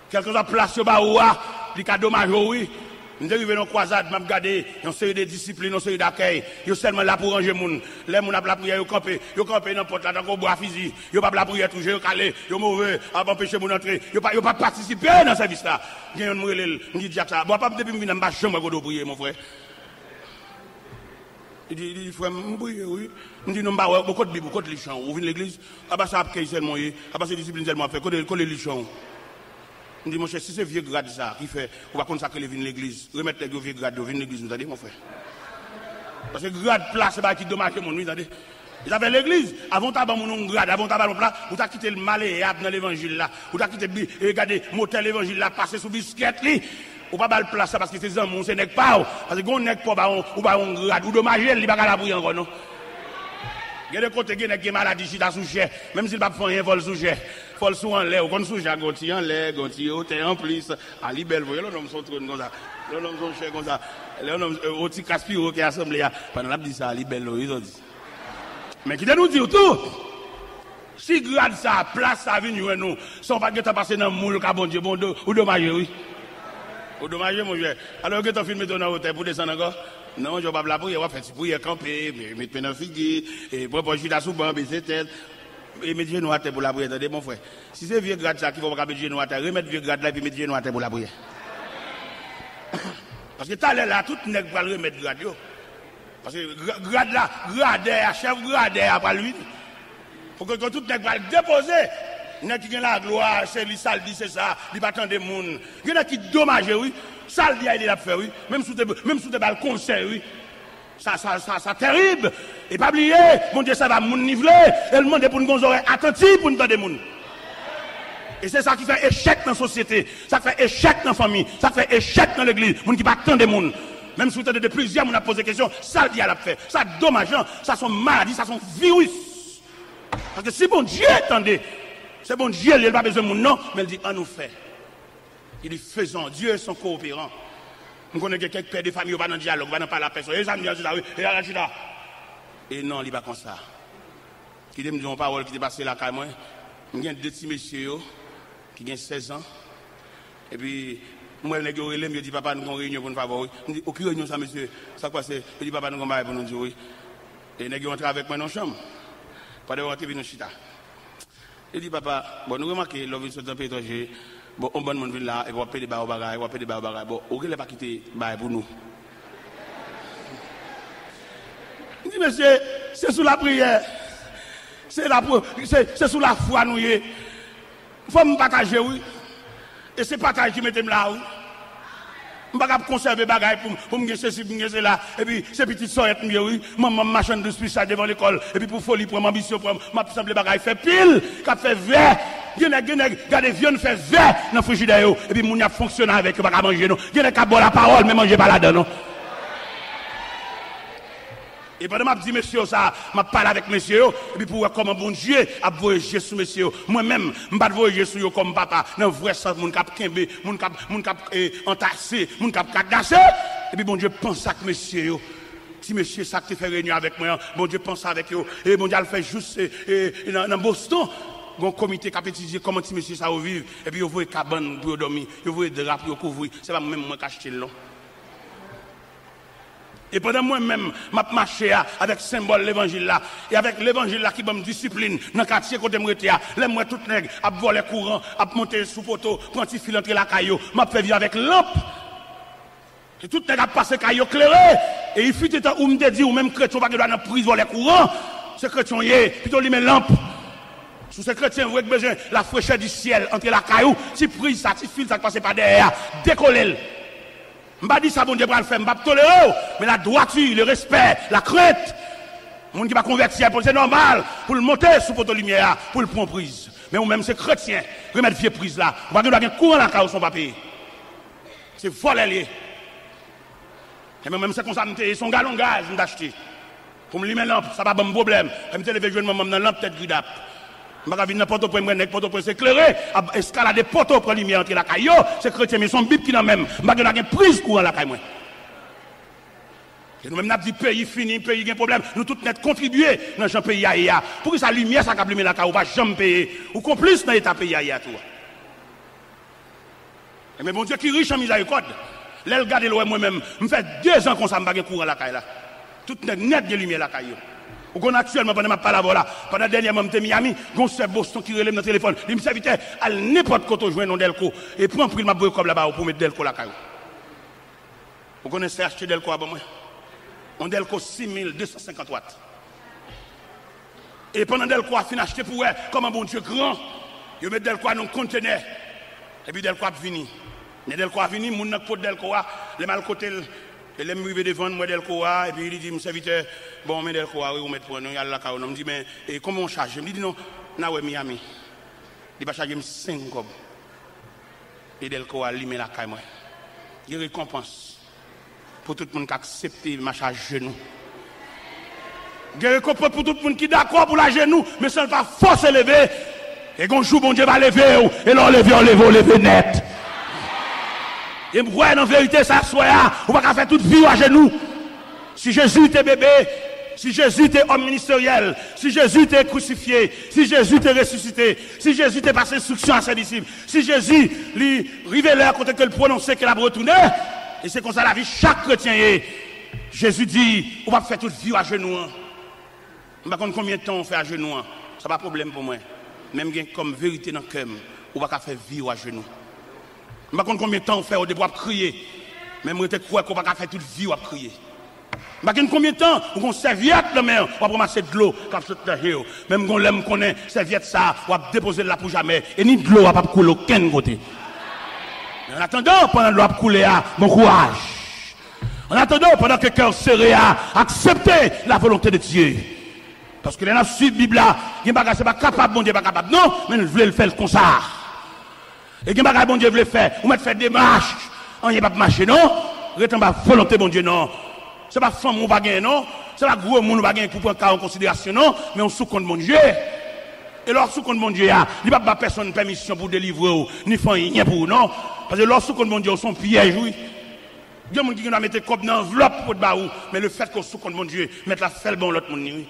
Quelque chose à place sur Baoua, il y a dommage, oui. Nous arrivons dans la croisade, nous regardons une série de disciplines, une série d'accueil. Ils sont seulement là pour ranger les gens. Les gens ont la prière, ils campent dans la porte, là, dans bois fusil. Ils n'ont pas la prière, toujours, ils calé, ils sont mauvais, ils n'ont empêché mon entrée. Ils n'ont pas participé dans ce service là. Il y a un mourir, on dit Jack ça. Bon, pas depuis que je viens, je ne vais pas prier, mon frère. Il dit, frère, je prier, oui. On dit, non, bah, beaucoup de Bible, beaucoup de lichons. Vous venez l'église, ah bah ça a pris seulement, ah bah c'est discipline seulement fait, quoi les lichons. On dit, mon cher, si c'est vieux grade ça, qui fait, on va consacrer les vignes de l'église, remettre les vieux grades de l'église, vous entendez, mon frère? Parce que grade place, c'est pas qui dommage, mon vous entendez? Ils avaient l'église, avant d'avoir mon grade, avant d'avoir mon plat, vous avez quitté le malléable dans l'évangile là, vous avez quitté, regardez, motel l'évangile là, passer sous biscuit, ou pas le place parce que c'est un c'est n'est pas, parce que on n'est pas, ou pas on grade, ou dommage, il va pas la bouillir encore, non? Il y a des côtés qui ont maladie qui sont sous cher, même s'il ne va pas faire rien, vol sous cher. Vol sous en l'air, ou qu'on sous cher, gonti en l'air, gonti au terre en plus, à libelle, vous voyez, l'homme sont trop comme ça. L'homme sont chers comme ça. L'homme, au petit Caspiro qui est assemblé, pendant la dit ça, à libelle, ils ont dit. Mais qui nous dit tout? Si grade ça, place ça, venir nous, sans pas que tu passes dans le moule, bon Dieu, bon Dieu, ou dommage, oui. Ou dommage, mon Dieu. Alors que tu as filmé ton hôtel pour descendre encore? Non, je ne vais pas la prier, on va faire pour y camper, mettre dans le figuier, et pour pas jeter sous banc, baisser tête, et mettre genoux à terre pour la prière. Attendez, mon frère. Si c'est vieux grade ça qui va pas mettre genoux à terre, remettre vieux grade là, et puis mettre genoux à terre pour la prière. Parce que tu as là, tout le monde va remettre grade. Parce que grade là, grade, chef grade, après lui. Pour que tout le monde va le déposer. Il y a qui a la gloire, c'est lui, ça le dit, c'est ça, il va attendre des gens. Il y en a qui dommage, oui. Ça le dit, il a fait, oui. Même sous des balles conseils, oui. Ça terrible. Et pas oublier, mon Dieu, ça va nous niveler. Et le monde est pour nous oreilles attentives pour nous donner des gens. Et c'est ça qui fait échec dans la société. Ça fait échec dans la famille. Ça fait échec dans l'église. Moun qui pas attendre des gens. Même si vous avez de plusieurs, on a posé des questions. Ça le dit, il a fait. Ça dommage, ça sont maladies, ça sont virus. Parce que si bon Dieu attendait, c'est bon Dieu, il n'a pas besoin de mon nom, mais il dit, on nous fait. Il dit, faisons. Dieu est son coopérant. Nous connaissons quelques pères de famille, on va dans le dialogue, on va dans parler à la personne. Et non, il n'est pas comme ça. qui me dit une parole qui est passée là, moi. Il y a deux petits messieurs qui ont 16 ans. Et puis, moi, je me dis, papa, nous avons une réunion pour nous favoriser. Je dis, aucune réunion, ça, monsieur, ça passe. Je dis, papa, nous avons pour nous dire oui. Et nous rentrons avec moi dans la chambre. Pas de rentrer dans chita. Je dis, papa, bon, nous remarquons, l'homme est dans le pays étranger. Bon, on bonne monde là, et on va payer des barres au bagage, on va payer des barres au bagage. Bon, on ne pas quitter les pour nous. Je dis, monsieur, c'est sous la prière. C'est sous la foi, nous. Il faut me partager, oui. Et c'est partage qui mettez là, oui. Je ne peux pas conserver les bagages pour me ceci, pour me là. Et puis, ces petites soeurs, oui. Maman, machin de spécial devant l'école. Et puis, pour folie, pour ambition, pour ma simple bagages, fait pile, qui fait vert. Regardez, viande fait vert dans le frigidaire. Et puis, mon y a fonctionné avec, pas manger, non. Il y a qui boire la parole, mais manger pas là-dedans, non. Et pendant que je dis, monsieur, ça, je parle avec monsieur, et puis pour voir comment bon Dieu a voyagé sur monsieur. Moi-même, je ne vais pas voyager sur comme papa. Dans le vrai sens, mon cap kembe, mon cap entassé, mon cap cadassé. Et puis bon Dieu pense à monsieur. Si monsieur, ça qui fait réunion avec moi, bon Dieu pense avec eux. Et bon Dieu, le fait juste dans Boston. Un comité qui a étudié comment si monsieur ça vivre. Et puis, vous voyez cabane pour dormir, vous voyez des draps pour couvrir. Ce n'est pas moi-même qui ai acheté le long. Et pendant moi-même, je marché avec le symbole de l'évangile là. Et avec l'évangile là qui me discipline, dans le quartier côté de là, les moi tout nègre, à voler courant, à monter sous poteau, prendre un fil entre la caillou, m'a fait vivre avec lampe. Et tout nègre a passé caillou clairé. Et il fut temps où me dit, ou même chrétien, pas que doit dans prise voler courant. Ce chrétien y est, plutôt lui met lampe. Sous ce chrétien, vous avez besoin de la fraîcheur du ciel entre la caillou, si prise ça, si fil ça passe pas derrière, décoller. Je ne dis pas ça, bon Dieu, pour le faire, je ne vais pas tolérer, mais la droiture, le respect, la crainte, le monde qui va convertir, c'est normal, pour le monter sous votre lumière, pour le prendre prise. Mais ou même c'est chrétien, remettre vieux prise là, on va donner un courant dans la caille, son papier. C'est voler. Et même c'est comme ça, son galon de gaz, je acheté. Pour me mettre lampe, ça va pas de problème. Je me téléphone, je me dans lampe tête gridap. Je ne vais pas venir n'importe quoi, n'importe c'est éclairé, escalader poteau pour la lumière entre la caillou, c'est chrétien, mais son bip qui n'a même, je vais donner une prise courant la caille. Et nous-mêmes, nous avons dit pays fini, pays qui a un problème, nous tous net contribuer dans ce pays aïe. Pour que sa lumière, ça capte la caille, on va jamais payer, ou complice dans l'état pays aïe tout. Et mais bon Dieu qui est riche en miséricorde, là, regardez moi-même, je fais 2 ans qu'on s'en bat courant la caille là. Tout net de lumière la caille. Ou qu'on actuellement, pendant ma parole là, pendant dernièrement, je suis Miami, on se Boston qui relève dans le téléphone. Il me servit à n'importe quoi, jouer dans Delco. Et prends pris ma boue comme là-bas pour mettre Delco la caille. Vous connaissez acheter Delco avant moi? On Delco 6250 watts. Et pendant Delco a fini acheter pour elle, comme un bon Dieu grand, il met Delco dans un conteneur. Et puis Delco a fini. Mais Delco a fini, mon pot Delco a, les mal côté. Et les me devant moi Delco et puis il dit mon serviteur bon mais Delco oui on met pour nous il y a la caille on me dit mais comment on charge je me dis non na ouais Miami il va charger 5 cob et Delco a limé la caille moi il récompense pour tout le monde qui accepte ma charge genou il récompense pour tout le monde qui d'accord pour la genou mais ça ne va forcer lever et quand jour bon Dieu va lever et l'enlever net. Et me croyez en vérité, ça soit, on va faire toute vie à genoux. Si Jésus était bébé, si Jésus était homme ministériel, si Jésus était crucifié, si Jésus était ressuscité, si Jésus était passé instruction à ses disciples, si Jésus lui révélait quand il prononçait qu'il a retourné, et c'est comme ça la vie, chaque chrétien est. Jésus dit, on va faire toute vie à genoux. Je ne sais pas combien de temps on fait à genoux. Ça n'a pas de problème pour moi. Même comme vérité dans le cœur, on va faire vie à genoux. Je ne sais pas combien de temps on fait au début à crier. Même si on qu'on va faire toute vie à crier. Je ne sais pas combien de temps on serviette la mer, on va ramasser de l'eau quand c'est dans le même si on connaît serviette ça, on va déposer là pour jamais. Et ni de l'eau, on va pas couler aucun côté. Mais en attendant, pendant que l'eau a coulé, bon courage. En attendant, pendant que le cœur serré a accepté la volonté de Dieu. Parce que les gens suivent la Bible, ils ne sont pas capables, bon Dieu, pas capable. Non, mais ils veulent le faire comme ça. Et que bagay bon Dieu veut faire, ou mettre faire des marches, on n'y a pas marcher non, retenez pas volonté bon Dieu non. C'est pas femme ou bagay non, c'est pas gros monde ou bagay pour prendre en considération non, mais on sous compte bon Dieu. Et lorsque sous compte bon Dieu il n'y a pas personne permission pour délivrer ou ni faire rien pour non, parce que lorsque sous compte bon Dieu son piège oui. Il y a des gens qui ont mis comme dans enveloppe pour baou, mais le fait qu'on sous compte bon Dieu, mettre la selle bon l'autre monde oui.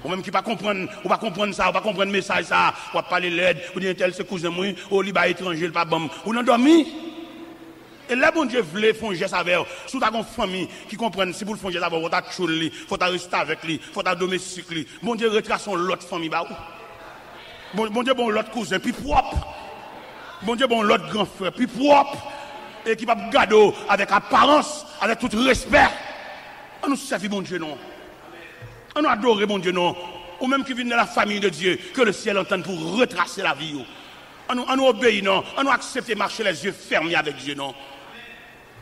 Ou même qui pas comprendre, ou pas comprendre ça, ou pas comprendre message ça, ou pas parler l'aide, ou dire tel c'est cousin moi, ou li ba étranger, le pas bon. Ou non dormi. Et là, bon Dieu voulait faire un geste avec eux. Si tu as une famille qui comprend, si vous le faites un geste avec eux, il faut que tu rester avec lui, il faut que tu domestique lui. Bon Dieu retrace l'autre famille. Bon Dieu, bon l'autre cousin, puis propre. Bon Dieu, bon l'autre grand frère, puis propre. Et qui va garder avec apparence, avec tout respect. On nous servir bon Dieu, non. On nous adore bon Dieu, non. Ou même qui viennent de la famille de Dieu, que le ciel entende pour retracer la vie. On nous obéit, non. On nous accepte de marcher les yeux fermés avec Dieu, non.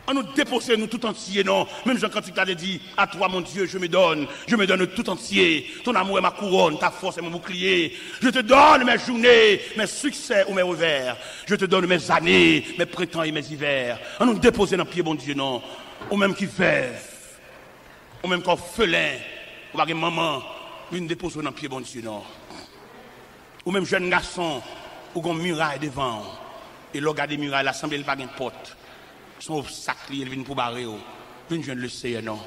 On nous dépose nous tout entier, non. Même Jean Cantique t'avait dit, à toi mon Dieu, je me donne tout entier. Ton amour est ma couronne, ta force est mon bouclier. Je te donne mes journées, mes succès ou mes revers. Je te donne mes années, mes printemps et mes hivers. On nous dépose dans le pied, mon Dieu, non. Ou même qui veuve, ou même qu'orphelin, ou même maman, une dépose dans le pied, mon Dieu, non. Ou même jeune garçon, ou qu'on muraille devant. Et le gars des murailles, l'assemblée, il n'y a pas de porte. Son obstacle, il vient pour barrer. Il vient le Seigneur, non.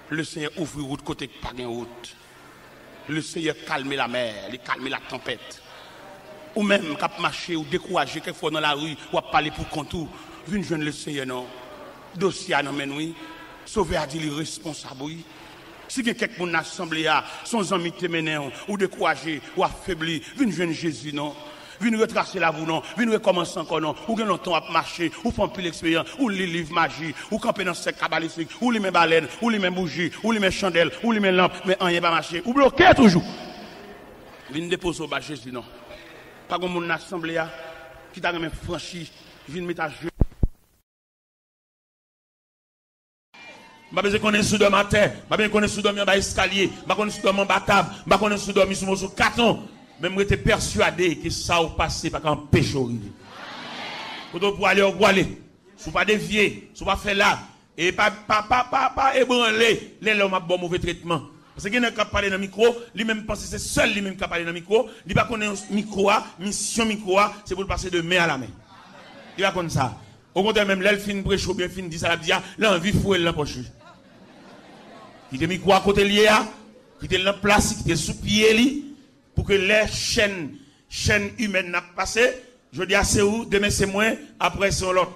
Le Seigneur ouvre route côté pas de route. Le Seigneur calme la mer, il calme la tempête. Ou même, quand marcher ou décourager quelquefois dans la rue, ou parler pour contour, vient le Seigneur, non. Dossier à nous, oui. Sauver à dire responsable, oui. Si quelqu'un dans l'assemblée, son ami te mène, ou décourager, ou affaibli, vient Jésus, non. Viens retracer la vous non, viens recommencer encore non, ou gagne longtemps à marcher, ou faire plus l'expérience, ou les livres magie, ou camper dans ce cabalistique, ou les mêmes baleines, ou les mêmes bougies, ou les mêmes chandelles, ou les mêmes lampes, mais rien pas marcher, ou bloquer toujours. Viens déposer au bas Jésus non. Pas comme mon assemblée qui t'a même franchi, viens mettre à jeu. Je ne connais pas sous de matin, je ne connais pas sous de escalier, je ne connais pas sous de batable, je ne connais pas sous de sous carton. Même j'étais persuadé que ça va passer par un péché arrivé. Pour aller, on va aller. Si pas dévier, si pas faire là, et pas ébranler, les hommes ont bon mauvais traitement. Parce que quelqu'un qui parle dans le micro, lui-même pense que c'est seul lui-même qui parle dans le micro, il va connaître micro, mission micro, c'est pour le passer de main à la main. Il va connaître ça. Au contraire, même là, il finit prêcher, bien finit dit ça, il a l'envie de fouiller l'empoche. Il est micro à côté lié, il est en place, il est sous pied, pour que les chaînes humaines n'aient pas passé, je dis à c'est où, demain c'est moi, après c'est l'autre.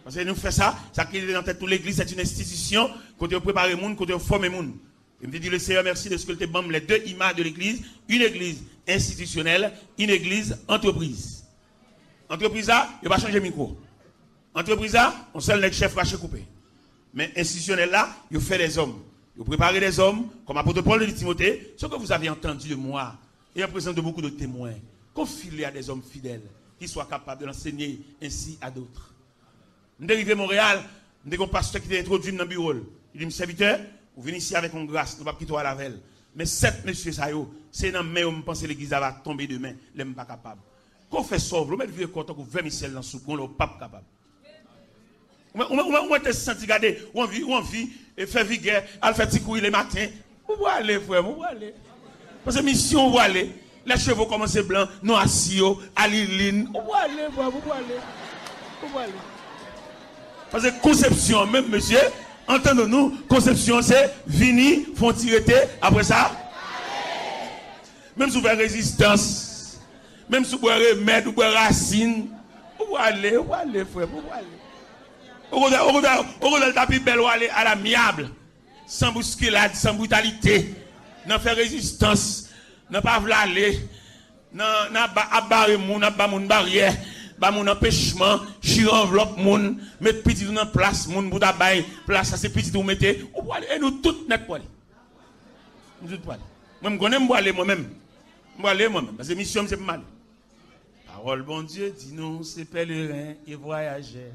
Parce que nous faisons ça, ça qui est dans toute l'église, c'est une institution, côté préparer le monde, côté former le monde. Il me dit le Seigneur, merci de ce que tu as les deux images de l'église, une église institutionnelle, une église entreprise. Entreprise là, il va changer le micro. Entreprise là, on seul le chef va se couper. Mais institutionnel là, il fait des hommes. Il prépare des hommes, comme apôtre Paul de Timothée, ce que vous avez entendu de moi. Et en présence de beaucoup de témoins, confiez-les à des hommes fidèles qui soient capables de l'enseigner ainsi à d'autres. Nous sommes arrivés à Montréal, nous avons un pasteur qui est introduit dans le bureau. Il dit, serviteur, vous venez ici avec une grâce, nous ne pouvons pas quitter à la veille. Mais sept messieurs, c'est dans mes mains, je pense que l'église va tomber demain, je ne suis pas capable. Qu'on fait sauve, vous mettez vieux content que vous vermicelle dans le soupe, on n'est pas capable. On est senti garder, on vit, et fait vigueur, elle fait petit couille le matin. Où vous allez, frère, où vous allez? Parce que mission, vous allez. Les chevaux commencent blancs, non assis, à l'île. Où vous allez, frère, où vous allez? Où vous allez? Parce que conception, même monsieur, entendons-nous, conception, c'est venir, font tirer, après ça. Même si vous avez résistance, même si vous avez remède, vous avez racine, où vous allez, frère, où vous allez? Au lieu de tapis belle, aller à l'amiable, sans bousculade, sans brutalité, n'a fait résistance, n'a pas voulu aller, n'a pas barré moun, n'a pas moun barrière, pas moun empêchement, chire enveloppe moun, mettre petit dans place, moun pour tabaye, place ça c'est petit vous mettez, et nous toutes net pour aller. Nous toutes pour aller. Moi je connais moi aller moi-même. Moi aller moi-même parce que mission c'est pas mal. Parole bon Dieu dit nous c'est pèlerins et voyageurs.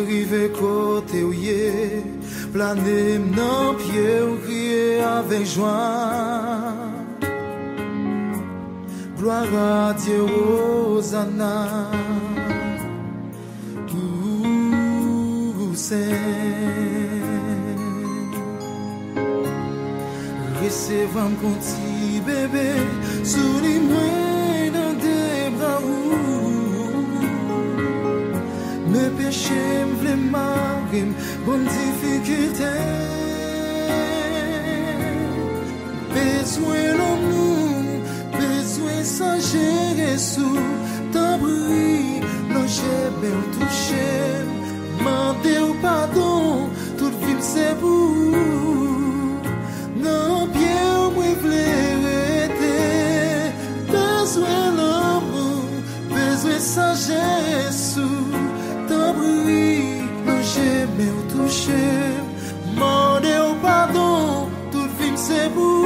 Rive côté où yé, planer nan pied ou crier avec joie. Gloire à Dieu, Hosanna. c'est vraiment qu'on petit bébé, sous les mains dans des bras rouges. Me péché m'vle marrer, bonne difficulté. Besoin l'amour, besoin s'agir sous ta bruit, non j'ai bien touché, mandé au pardon, tout film c'est pour. Non bien moi v'lais besoin l'amour, besoin s'agir sous ta bruit, non j'ai bien touché, mandé au pardon, tout film c'est pour.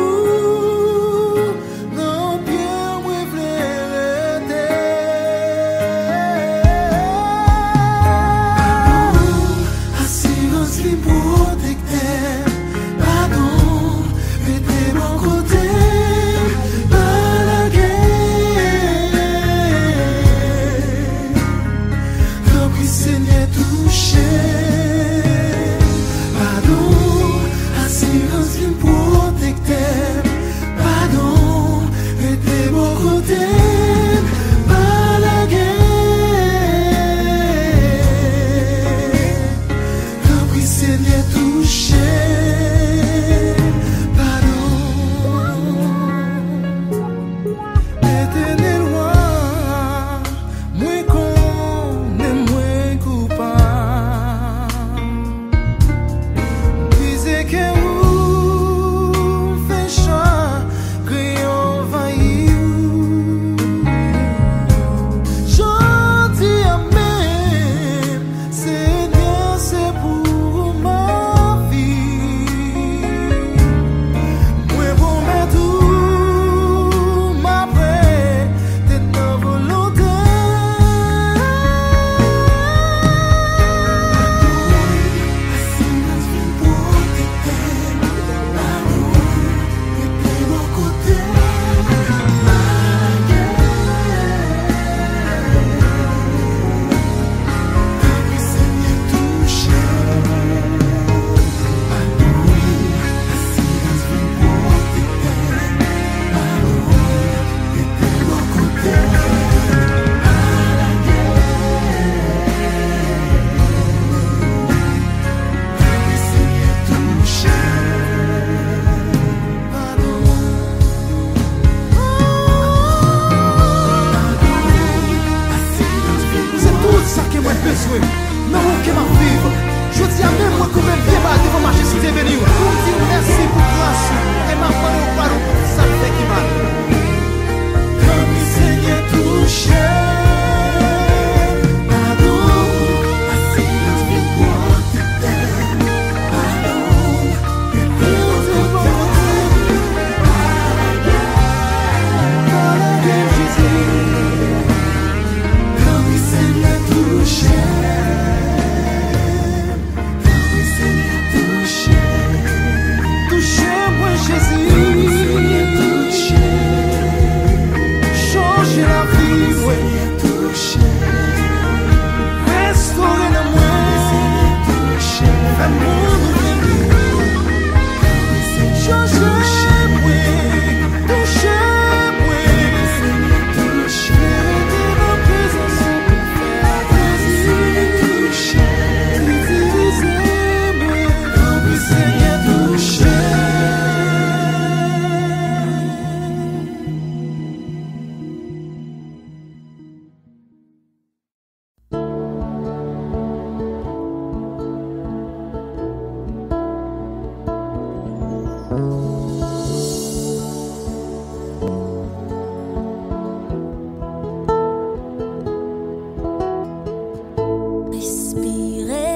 Respirer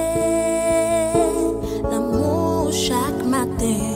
l'amour chaque matin.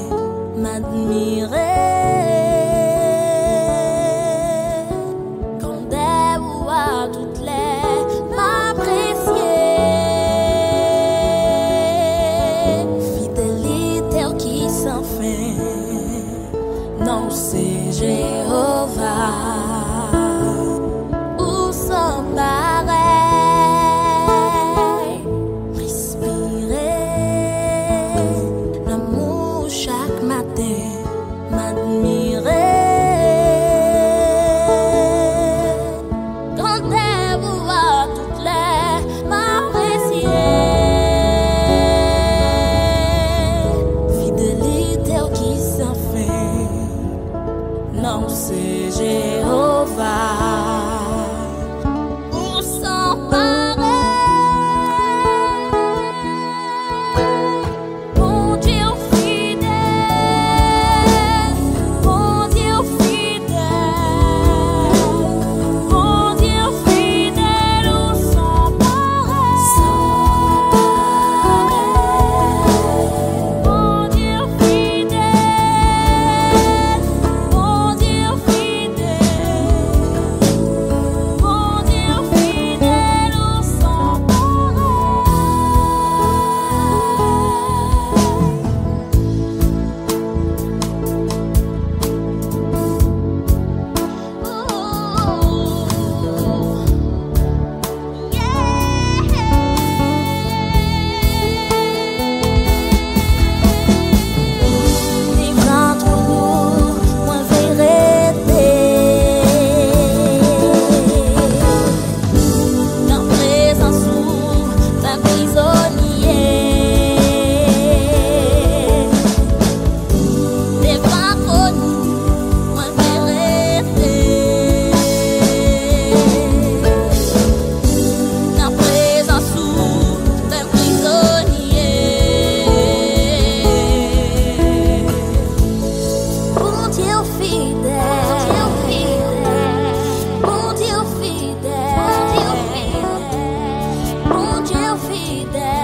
fidèle.